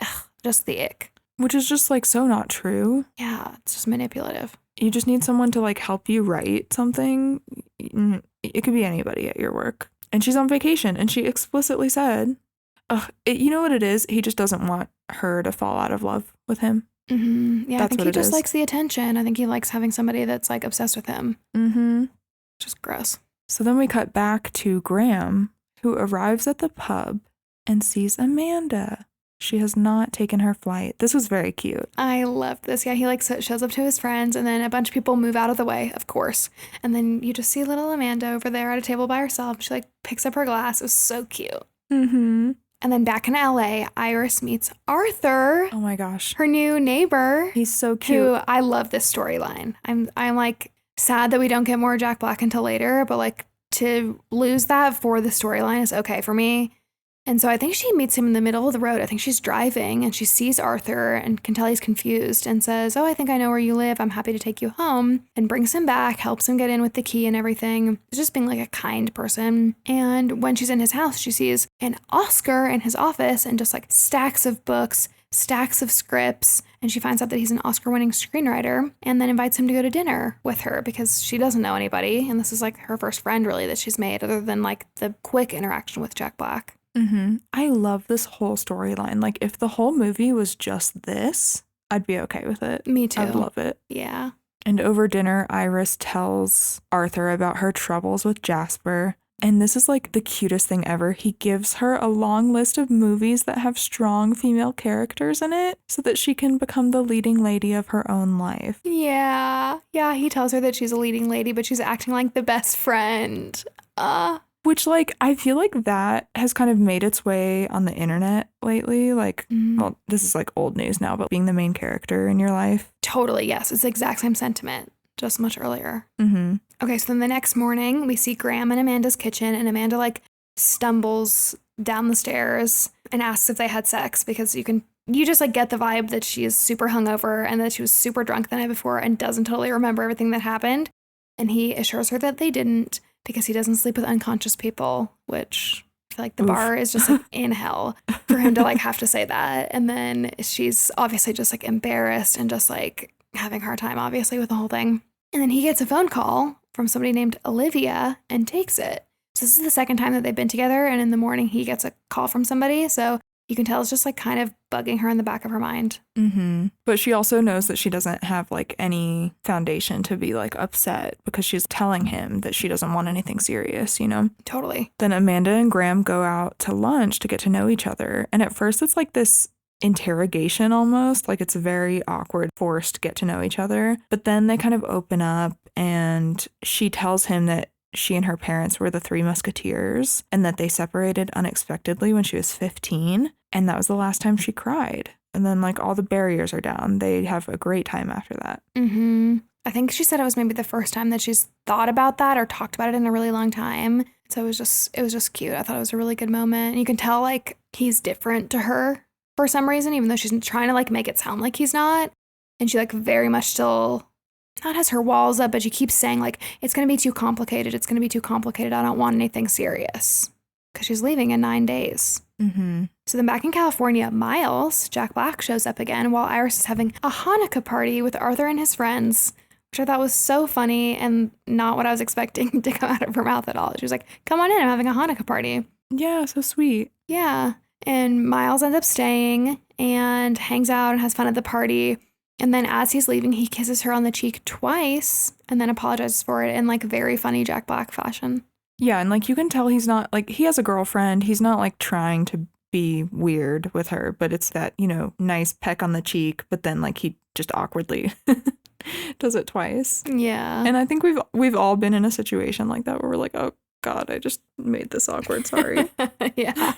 Ugh, just the ick. Which is just like so not true. Yeah, it's just manipulative. You just need someone to like help you write something. It could be anybody at your work. And she's on vacation, and she explicitly said, you know what it is? He just doesn't want her to fall out of love with him. Mm-hmm. Yeah, That's I think what he it just is. likes the attention. I think he likes having somebody that's like obsessed with him. Mm-hmm. Just gross. So then we cut back to Graham, who arrives at the pub and sees Amanda. She has not taken her flight. This was very cute. I loved this. Yeah, he like shows up to his friends and then a bunch of people move out of the way, of course. And then you just see little Amanda over there at a table by herself. She like picks up her glass. It was so cute. Mm-hmm. And then back in LA, Iris meets Arthur. Oh my gosh. Her new neighbor. He's so cute. Who I love this storyline. I'm like sad that we don't get more Jack Black until later, but like to lose that for the storyline is okay for me. And so I think she meets him in the middle of the road. I think she's driving and she sees Arthur and can tell he's confused and says, oh, I think I know where you live. I'm happy to take you home, and brings him back, helps him get in with the key and everything. She's just being like a kind person. And when she's in his house, she sees an Oscar in his office and just like stacks of books, stacks of scripts. And she finds out that he's an Oscar-winning screenwriter and then invites him to go to dinner with her because she doesn't know anybody. And this is like her first friend really that she's made other than like the quick interaction with Jack Black. Mm-hmm. I love this whole storyline. Like, if the whole movie was just this, I'd be okay with it. Me too. I would love it. Yeah. And over dinner, Iris tells Arthur about her troubles with Jasper. And this is like the cutest thing ever. He gives her a long list of movies that have strong female characters in it so that she can become the leading lady of her own life. Yeah. Yeah, he tells her that she's a leading lady, but she's acting like the best friend. Which, like, I feel like that has kind of made its way on the internet lately. Like, well, this is like old news now, but being the main character in your life. Totally, yes. It's the exact same sentiment, just much earlier. Mm-hmm. Okay, so then the next morning, we see Graham in Amanda's kitchen, and Amanda, like, stumbles down the stairs and asks if they had sex because you just, like, get the vibe that she is super hungover and that she was super drunk the night before and doesn't totally remember everything that happened. And he assures her that they didn't, because he doesn't sleep with unconscious people, which I feel like the bar is just like in hell for him to like have to say that. And then she's obviously just like embarrassed and just like having a hard time, obviously, with the whole thing. And then he gets a phone call from somebody named Olivia and takes it. So this is the second time that they've been together. And in the morning, he gets a call from somebody. So you can tell it's just like kind of bugging her in the back of her mind. Mm-hmm. But she also knows that she doesn't have like any foundation to be like upset because she's telling him that she doesn't want anything serious, you know? Totally. Then Amanda and Graham go out to lunch to get to know each other. And at first it's like this interrogation almost, like it's very awkward, forced get to know each other. But then they kind of open up and she tells him that she and her parents were the Three Musketeers and that they separated unexpectedly when she was 15. And that was the last time she cried. And then like all the barriers are down. They have a great time after that. Mm-hmm. I think she said it was maybe the first time that she's thought about that or talked about it in a really long time. So it was just cute. I thought it was a really good moment. And you can tell like he's different to her for some reason, even though she's trying to like make it sound like he's not. And she like very much still not has her walls up, but she keeps saying like, it's going to be too complicated. It's going to be too complicated. I don't want anything serious, because she's leaving in 9 days. Mm-hmm. So then back in California, Miles, Jack Black, shows up again while Iris is having a Hanukkah party with Arthur and his friends, which I thought was so funny and not what I was expecting to come out of her mouth at all. She was like, come on in, I'm having a Hanukkah party. Yeah, so sweet. Yeah. And Miles ends up staying and hangs out and has fun at the party. And then as he's leaving, he kisses her on the cheek twice and then apologizes for it in like very funny Jack Black fashion. Yeah, and like you can tell he's not like, he has a girlfriend. He's not like trying to be weird with her, but it's that, you know, nice peck on the cheek, but then like he just awkwardly does it twice. Yeah. And I think we've all been in a situation like that where we're like, oh God, I just made this awkward, sorry. Yeah.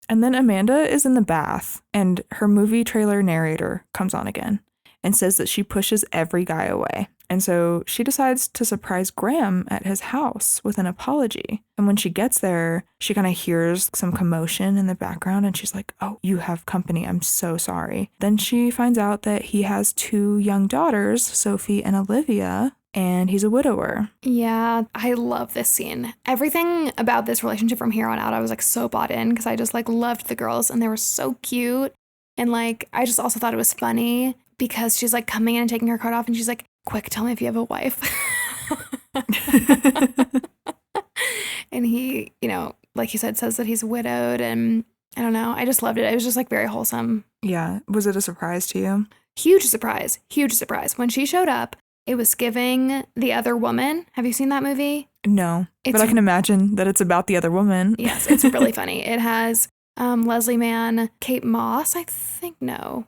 And then Amanda is in the bath and her movie trailer narrator comes on again and says that she pushes every guy away. And so she decides to surprise Graham at his house with an apology. And when she gets there, she kind of hears some commotion in the background and she's like, oh, you have company. I'm so sorry. Then she finds out that he has 2 young daughters, Sophie and Olivia, and he's a widower. Yeah, I love this scene. Everything about this relationship from here on out, I was like so bought in because I just like loved the girls and they were so cute. And like, I just also thought it was funny because she's like coming in and taking her coat off and she's like, quick, tell me if you have a wife. And he, you know, like you said, says that he's widowed and I don't know. I just loved it. It was just like very wholesome. Yeah. Was it a surprise to you? Huge surprise. Huge surprise. When she showed up, it was giving The Other Woman. Have you seen that movie? No, but I can imagine that it's about the other woman. Yes, it's really funny. It has Leslie Mann, Kate Moss, I think, no.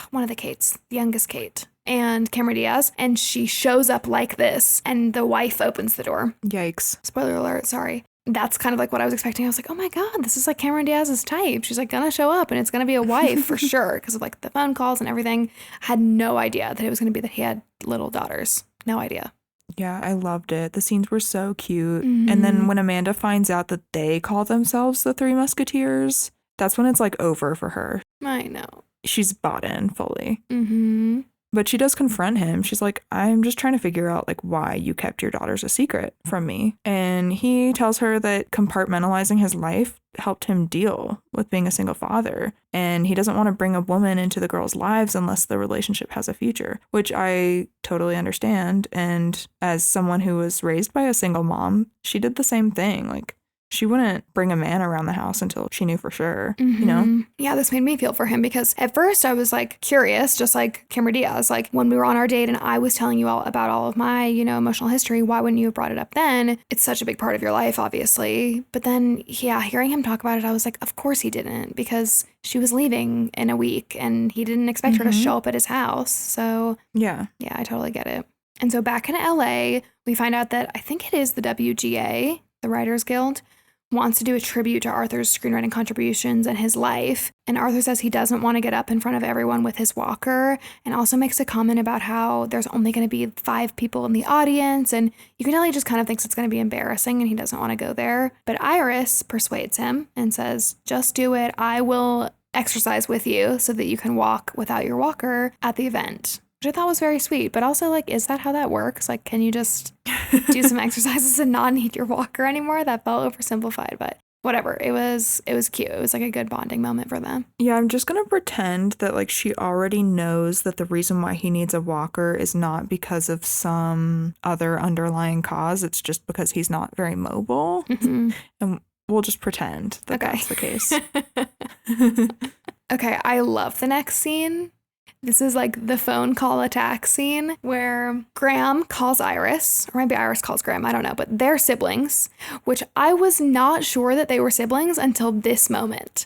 One of the Kates, the youngest Kate, and Cameron Diaz. And she shows up like this, and the wife opens the door. Yikes. Spoiler alert, sorry. That's kind of like what I was expecting. I was like, oh my God, this is like Cameron Diaz's type. She's like gonna show up and it's gonna be a wife for sure because of like the phone calls and everything. I had no idea that it was gonna be that he had little daughters. No idea. Yeah, I loved it. The scenes were so cute. And then when Amanda finds out that they call themselves the Three Musketeers, that's when it's like over for her. I know. She's bought in fully. Mm-hmm. But she does confront him. She's like, I'm just trying to figure out like why you kept your daughters a secret from me. And he tells her that compartmentalizing his life helped him deal with being a single father. And he doesn't want to bring a woman into the girls' lives unless the relationship has a future, which I totally understand. And as someone who was raised by a single mom, she did the same thing. Like, she wouldn't bring a man around the house until she knew for sure, you know? Yeah, this made me feel for him because at first I was like curious, just like Cameron Diaz. Like when we were on our date and I was telling you all about all of my, you know, emotional history, why wouldn't you have brought it up then? It's such a big part of your life, obviously. But then, yeah, hearing him talk about it, I was like, of course he didn't, because she was leaving in a week and he didn't expect her to show up at his house. So yeah, I totally get it. And so back in LA, we find out that I think it is the WGA, the Writers Guild, wants to do a tribute to Arthur's screenwriting contributions and his life. And Arthur says he doesn't want to get up in front of everyone with his walker, and also makes a comment about how there's only going to be 5 people in the audience. And you can tell he just kind of thinks it's going to be embarrassing and he doesn't want to go there. But Iris persuades him and says, just do it. I will exercise with you so that you can walk without your walker at the event. Which I thought was very sweet, but also like, is that how that works? Like, can you just do some exercises and not need your walker anymore? That felt oversimplified, but whatever. It was cute. It was like a good bonding moment for them. Yeah, I'm just gonna pretend that like she already knows that the reason why he needs a walker is not because of some other underlying cause. It's just because he's not very mobile, and we'll just pretend that that's the case. Okay, I love the next scene. This is like the phone call attack scene where Graham calls Iris, or maybe Iris calls Graham, I don't know, but they're siblings, which I was not sure that they were siblings until this moment.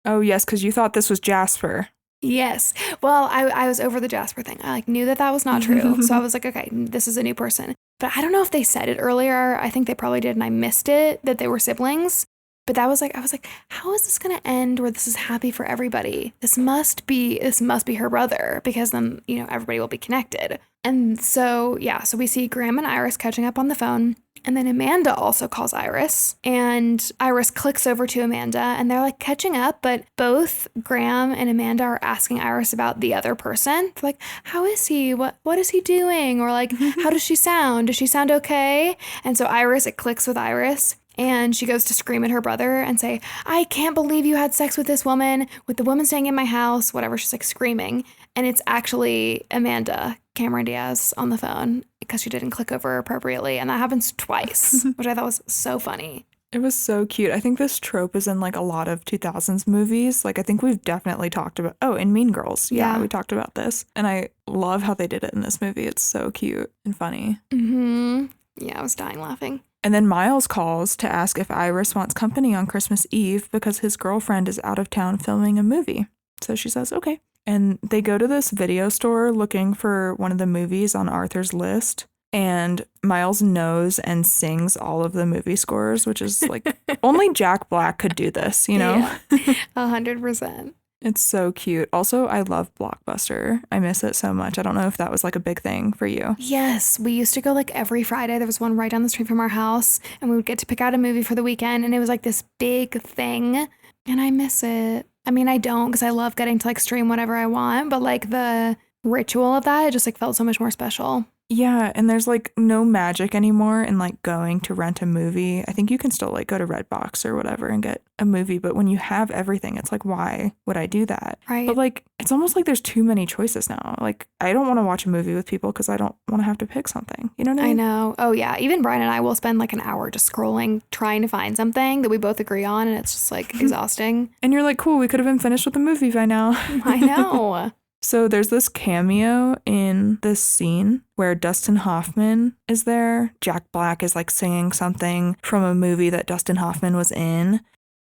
Oh, yes, because you thought this was Jasper. Yes. Well, I was over the Jasper thing. I like knew that was not true. So I was like, okay, this is a new person. But I don't know if they said it earlier. I think they probably did, and I missed it, that they were siblings. But I was like, how is this going to end where this is happy for everybody? This must be her brother, because then, you know, everybody will be connected. And so, yeah, so we see Graham and Iris catching up on the phone. And then Amanda also calls Iris, and Iris clicks over to Amanda, and they're like catching up, but both Graham and Amanda are asking Iris about the other person. They're like, how is he? What is he doing? Or like, how does she sound? Does she sound okay? And so it clicks with Iris. And she goes to scream at her brother and say, I can't believe you had sex with this woman, with the woman staying in my house, whatever. She's like screaming. And it's actually Amanda, Cameron Diaz, on the phone because she didn't click over appropriately. And that happens twice, which I thought was so funny. It was so cute. I think this trope is in like a lot of 2000s movies. Like I think we've definitely talked about, in Mean Girls. Yeah, we talked about this. And I love how they did it in this movie. It's so cute and funny. Yeah, I was dying laughing. And then Miles calls to ask if Iris wants company on Christmas Eve because his girlfriend is out of town filming a movie. So she says, okay. And they go to this video store looking for one of the movies on Arthur's list. And Miles knows and sings all of the movie scores, which is like, only Jack Black could do this, you know? Yeah, 100%. It's so cute. Also, I love Blockbuster. I miss it so much. I don't know if that was like a big thing for you. Yes, we used to go like every Friday. There was one right down the street from our house, and we would get to pick out a movie for the weekend, and it was like this big thing, and I miss it. I mean, I don't, because I love getting to like stream whatever I want, but like the ritual of that, it just like felt so much more special. Yeah, and there's like no magic anymore in like going to rent a movie. I think you can still like go to Redbox or whatever and get a movie, but when you have everything, it's like, why would I do that? Right. But like, it's almost like there's too many choices now. Like, I don't want to watch a movie with people because I don't want to have to pick something. You know what I mean? I know. Oh yeah. Even Brian and I will spend like an hour just scrolling, trying to find something that we both agree on, and it's just like exhausting. And you're like, cool, we could have been finished with the movie by now. I know. So there's this cameo in this scene where Dustin Hoffman is there. Jack Black is like singing something from a movie that Dustin Hoffman was in.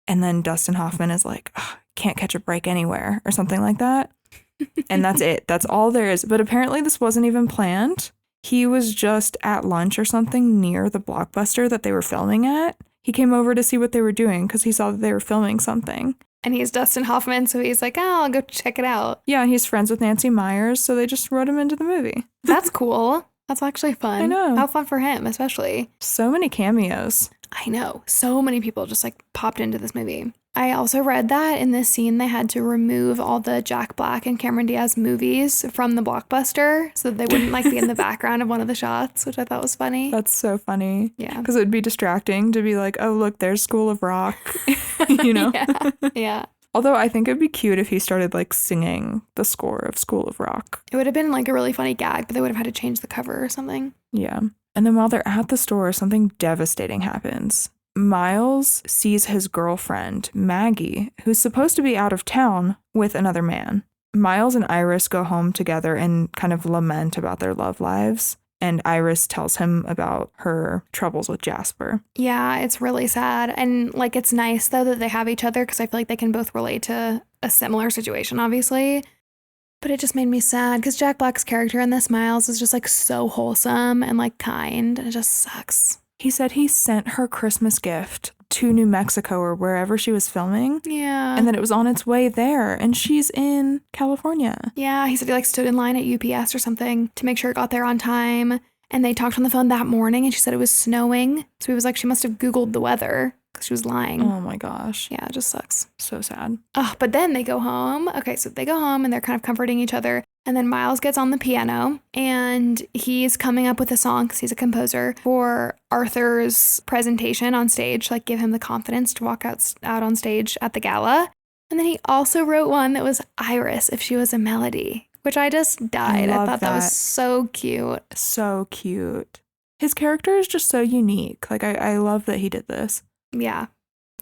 And then Dustin Hoffman is like, can't catch a break anywhere or something like that. And that's it. That's all there is. But apparently this wasn't even planned. He was just at lunch or something near the Blockbuster that they were filming at. He came over to see what they were doing because he saw that they were filming something. And he's Dustin Hoffman, so he's like, I'll go check it out. Yeah, he's friends with Nancy Meyers, so they just wrote him into the movie. That's cool. That's actually fun. I know. How fun for him, especially. So many cameos. I know. So many people just like popped into this movie. I also read that in this scene they had to remove all the Jack Black and Cameron Diaz movies from the blockbuster so that they wouldn't like be in the background of one of the shots, which I thought was funny. That's so funny. Yeah. Because it would be distracting to be like, oh, look, there's School of Rock, you know? Yeah. Yeah. Although I think it'd be cute if he started like singing the score of School of Rock. It would have been like a really funny gag, but they would have had to change the cover or something. Yeah. And then while they're at the store, something devastating happens. Miles sees his girlfriend, Maggie, who's supposed to be out of town with another man. Miles and Iris go home together and kind of lament about their love lives. And Iris tells him about her troubles with Jasper. Yeah, it's really sad. And like, it's nice though that they have each other because I feel like they can both relate to a similar situation, obviously. But it just made me sad because Jack Black's character in this, Miles, is just like so wholesome and like kind. And it just sucks. He said he sent her Christmas gift to New Mexico or wherever she was filming. Yeah. And that it was on its way there. And she's in California. Yeah, he said he like stood in line at UPS or something to make sure it got there on time. And they talked on the phone that morning and she said it was snowing. So he was like, she must have Googled the weather because she was lying. Oh my gosh. Yeah, it just sucks. So sad. Oh, but then they go home. Okay, so they go home and they're kind of comforting each other. And then Miles gets on the piano and he's coming up with a song because he's a composer for Arthur's presentation on stage, like give him the confidence to walk out on stage at the gala. And then he also wrote one that was Iris, if she was a melody, which I just died. I thought that was so cute. So cute. His character is just so unique. Like, I love that he did this. Yeah,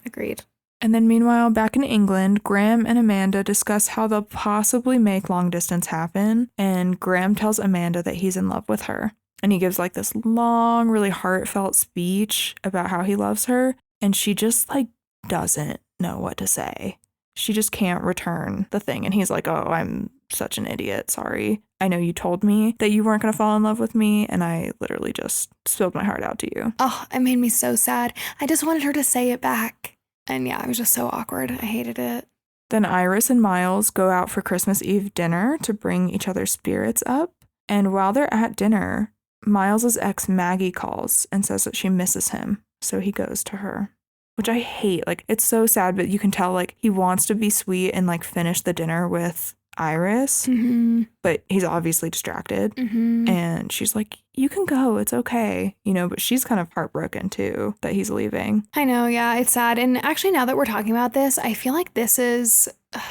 agreed. And then meanwhile, back in England, Graham and Amanda discuss how they'll possibly make long distance happen. And Graham tells Amanda that he's in love with her. And he gives like this long, really heartfelt speech about how he loves her. And she just like doesn't know what to say. She just can't return the thing. And he's like, oh, I'm such an idiot. Sorry. I know you told me that you weren't going to fall in love with me. And I literally just spilled my heart out to you. Oh, it made me so sad. I just wanted her to say it back. And yeah, it was just so awkward. I hated it. Then Iris and Miles go out for Christmas Eve dinner to bring each other's spirits up. And while they're at dinner, Miles's ex Maggie calls and says that she misses him. So he goes to her, which I hate. Like, it's so sad, but you can tell like he wants to be sweet and like finish the dinner with Iris, but he's obviously distracted. And she's like, you can go, it's okay, you know, but she's kind of heartbroken too that he's leaving. I know, yeah, it's sad. And actually, now that we're talking about this, I feel like this is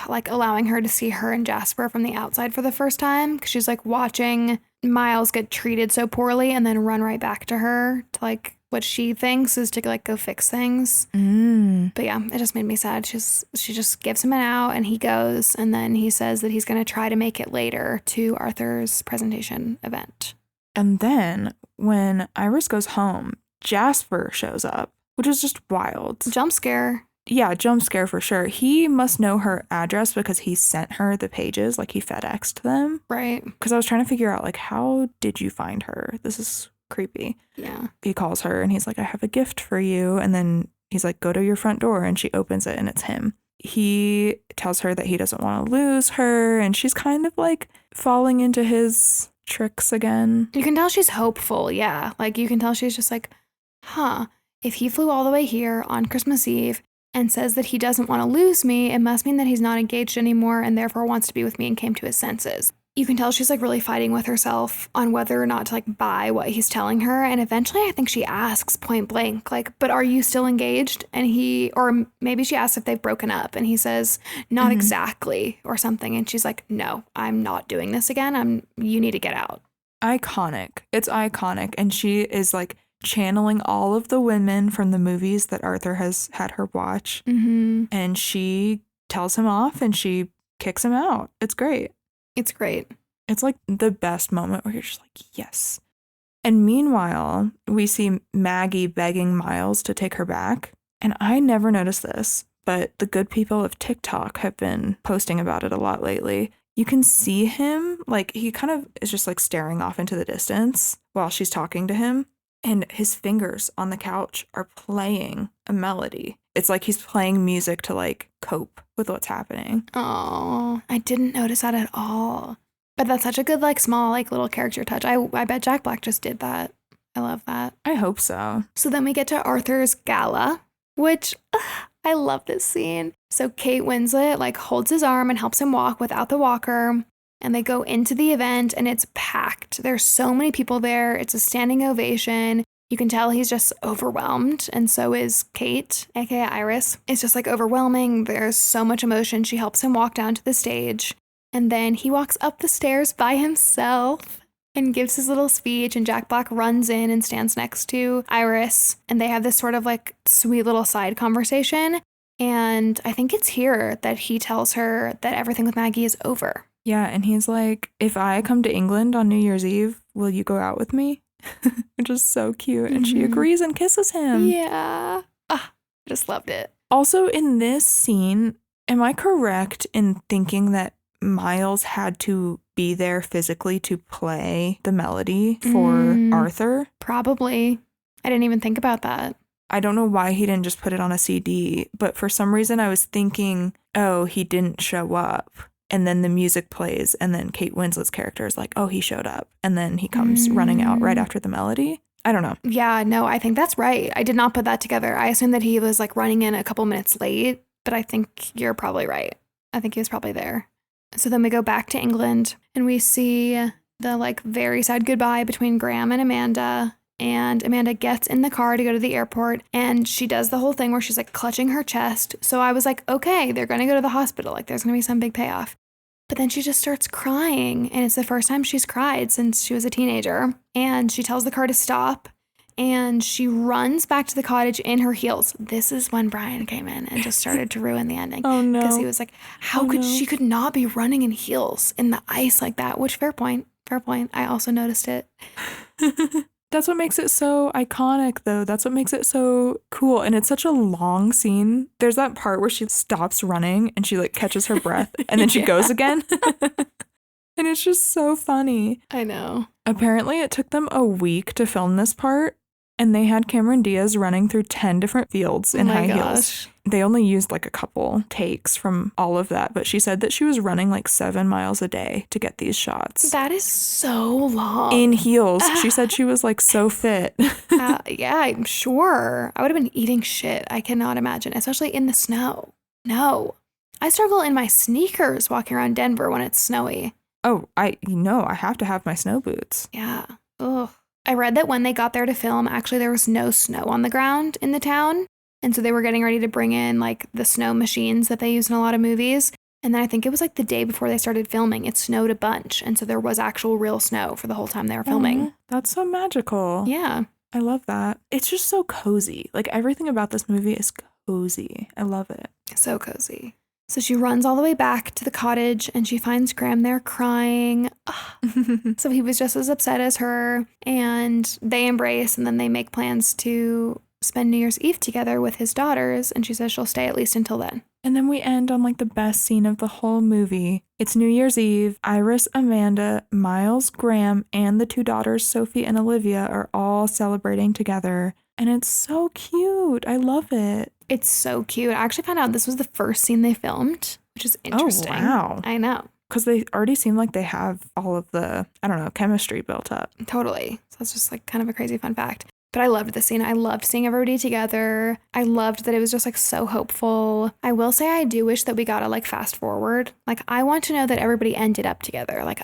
like allowing her to see her and Jasper from the outside for the first time because she's like watching Miles get treated so poorly and then run right back to her to like what she thinks is to like go fix things. But yeah, it just made me sad. She just gives him an out and he goes, and then he says that he's going to try to make it later to Arthur's presentation event. And then when Iris goes home, Jasper shows up, which is just wild. Jump scare. Yeah, jump scare for sure. He must know her address because he sent her the pages, like he FedExed them. Right. Because I was trying to figure out, like, how did you find her? This is creepy. Yeah. He calls her and he's like, I have a gift for you. And then he's like, go to your front door. And she opens it and it's him. He tells her that he doesn't want to lose her. And she's kind of like falling into his tricks again. You can tell she's hopeful. Yeah. Like you can tell she's just like, if he flew all the way here on Christmas Eve and says that he doesn't want to lose me, it must mean that he's not engaged anymore and therefore wants to be with me and came to his senses. You can tell she's like really fighting with herself on whether or not to like buy what he's telling her. And eventually I think she asks point blank, like, but are you still engaged? And or maybe she asks if they've broken up and he says, not exactly or something. And she's like, no, I'm not doing this again. You need to get out. Iconic. It's iconic. And she is like channeling all of the women from the movies that Arthur has had her watch. And she tells him off and she kicks him out. It's great. It's great. It's like the best moment where you're just like, yes. And meanwhile, we see Maggie begging Miles to take her back. And I never noticed this, but the good people of TikTok have been posting about it a lot lately. You can see him, like, he kind of is just like staring off into the distance while she's talking to him. And his fingers on the couch are playing a melody. It's like he's playing music to like cope with what's happening. Oh, I didn't notice that at all. But that's such a good, like, small, like, little character touch. I bet Jack Black just did that. I love that. I hope so. So then we get to Arthur's gala, which I love this scene. So Kate Winslet, like, holds his arm and helps him walk without the walker. And they go into the event and it's packed. There's so many people there. It's a standing ovation. You can tell he's just overwhelmed. And so is Kate, aka Iris. It's just like overwhelming. There's so much emotion. She helps him walk down to the stage. And then he walks up the stairs by himself and gives his little speech. And Jack Black runs in and stands next to Iris. And they have this sort of like sweet little side conversation. And I think it's here that he tells her that everything with Maggie is over. Yeah, and he's like, if I come to England on New Year's Eve, will you go out with me? Which is so cute. And she agrees and kisses him. Yeah. I just loved it. Also, in this scene, am I correct in thinking that Miles had to be there physically to play the melody for Arthur? Probably. I didn't even think about that. I don't know why he didn't just put it on a CD, but for some reason I was thinking, oh, he didn't show up. And then the music plays, and then Kate Winslet's character is like, oh, he showed up. And then he comes running out right after the melody. I don't know. Yeah, no, I think that's right. I did not put that together. I assumed that he was like running in a couple minutes late, but I think you're probably right. I think he was probably there. So then we go back to England, and we see the like very sad goodbye between Graham and Amanda. And Amanda gets in the car to go to the airport, and she does the whole thing where she's like clutching her chest. So I was like, okay, they're going to go to the hospital. Like there's going to be some big payoff. But then she just starts crying, and it's the first time she's cried since she was a teenager. And she tells the car to stop, and she runs back to the cottage in her heels. This is when Brian came in and just started to ruin the ending. Oh no. Because he was like, she could not be running in heels in the ice like that, which fair point. I also noticed it. That's what makes it so iconic, though. That's what makes it so cool. And it's such a long scene. There's that part where she stops running and she like catches her breath and then she goes again. And it's just so funny. I know. Apparently it took them a week to film this part, and they had Cameron Diaz running through 10 different fields in high heels. They only used like a couple takes from all of that, but she said that she was running like 7 miles a day to get these shots. That is so long. In heels. She said she was like so fit. Yeah, I'm sure. I would have been eating shit. I cannot imagine, especially in the snow. No. I struggle in my sneakers walking around Denver when it's snowy. Oh, I have to have my snow boots. Yeah. Ugh. I read that when they got there to film, actually there was no snow on the ground in the town. And so they were getting ready to bring in like the snow machines that they use in a lot of movies. And then I think it was like the day before they started filming, it snowed a bunch. And so there was actual real snow for the whole time they were filming. That's so magical. Yeah. I love that. It's just so cozy. Like everything about this movie is cozy. I love it. So cozy. So she runs all the way back to the cottage and she finds Graham there crying. So he was just as upset as her, and they embrace, and then they make plans to spend New Year's Eve together with his daughters, and she says she'll stay at least until then. And then we end on like the best scene of the whole movie. It's New Year's Eve. Iris, Amanda, Miles, Graham, and the 2 daughters, Sophie and Olivia, are all celebrating together. And it's so cute. I love it. It's so cute. I actually found out this was the first scene they filmed, which is interesting. Oh, wow. I know. Because they already seem like they have all of the, chemistry built up. Totally. So that's just like kind of a crazy fun fact. But I loved the scene. I loved seeing everybody together. I loved that it was just like so hopeful. I will say I do wish that we got a like fast forward. Like I want to know that everybody ended up together. Like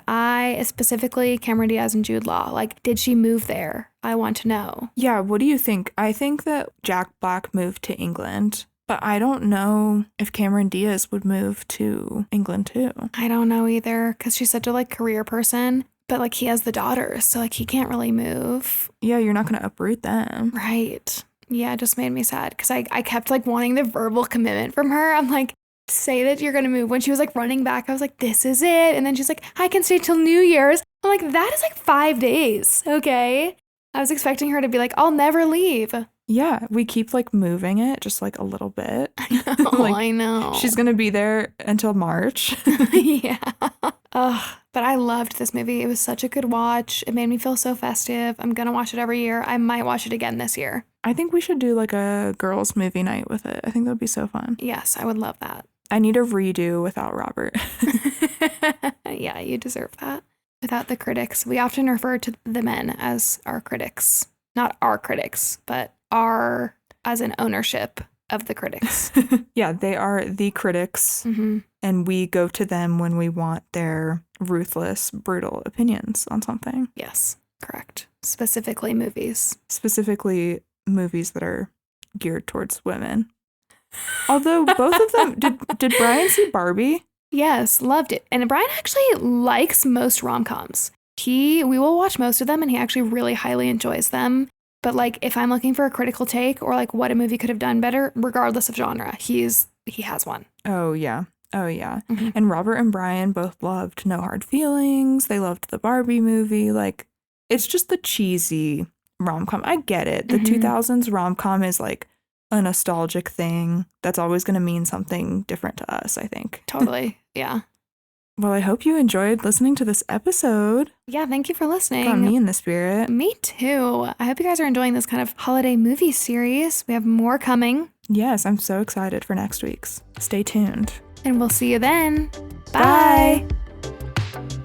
specifically Cameron Diaz and Jude Law. Like did she move there? I want to know. Yeah, what do you think? I think that Jack Black moved to England, but I don't know if Cameron Diaz would move to England too. I don't know either, because she's such a like career person. But, like, he has the daughters, so, like, he can't really move. Yeah, you're not going to uproot them. Right. Yeah, it just made me sad, because I kept, like, wanting the verbal commitment from her. I'm like, say that you're going to move. When she was, like, running back, I was like, this is it. And then she's like, I can stay till New Year's. I'm like, that is, like, 5 days, okay? I was expecting her to be like, I'll never leave. Yeah, we keep, like, moving it just, like, a little bit. I know, like, I know. She's going to be there until March. Yeah. Ugh. But I loved this movie. It was such a good watch. It made me feel so festive. I'm going to watch it every year. I might watch it again this year. I think we should do like a girls' movie night with it. I think that would be so fun. Yes, I would love that. I need a redo without Robert. Yeah, you deserve that. without the critics. We often refer to the men as our critics. Not our critics, but our as an ownership of the critics. Yeah, they are the critics, and we go to them when we want their ruthless, brutal opinions on something. Yes, correct. Specifically movies. Specifically movies that are geared towards women. Although both of them, did Brian see Barbie? Yes, loved it. And Brian actually likes most rom-coms. We will watch most of them, and he actually really highly enjoys them. But like, if I'm looking for a critical take or like what a movie could have done better, regardless of genre, he has one. Oh yeah. And Robert and Brian both loved No Hard Feelings. They loved the Barbie movie. Like, it's just the cheesy rom-com. I get it. The 2000s rom-com is like a nostalgic thing that's always going to mean something different to us, I think. Totally. Yeah. Well, I hope you enjoyed listening to this episode. Yeah, thank you for listening. Got me in the spirit. Me too. I hope you guys are enjoying this kind of holiday movie series. We have more coming. Yes, I'm so excited for next week's. Stay tuned. And we'll see you then. Bye. Bye.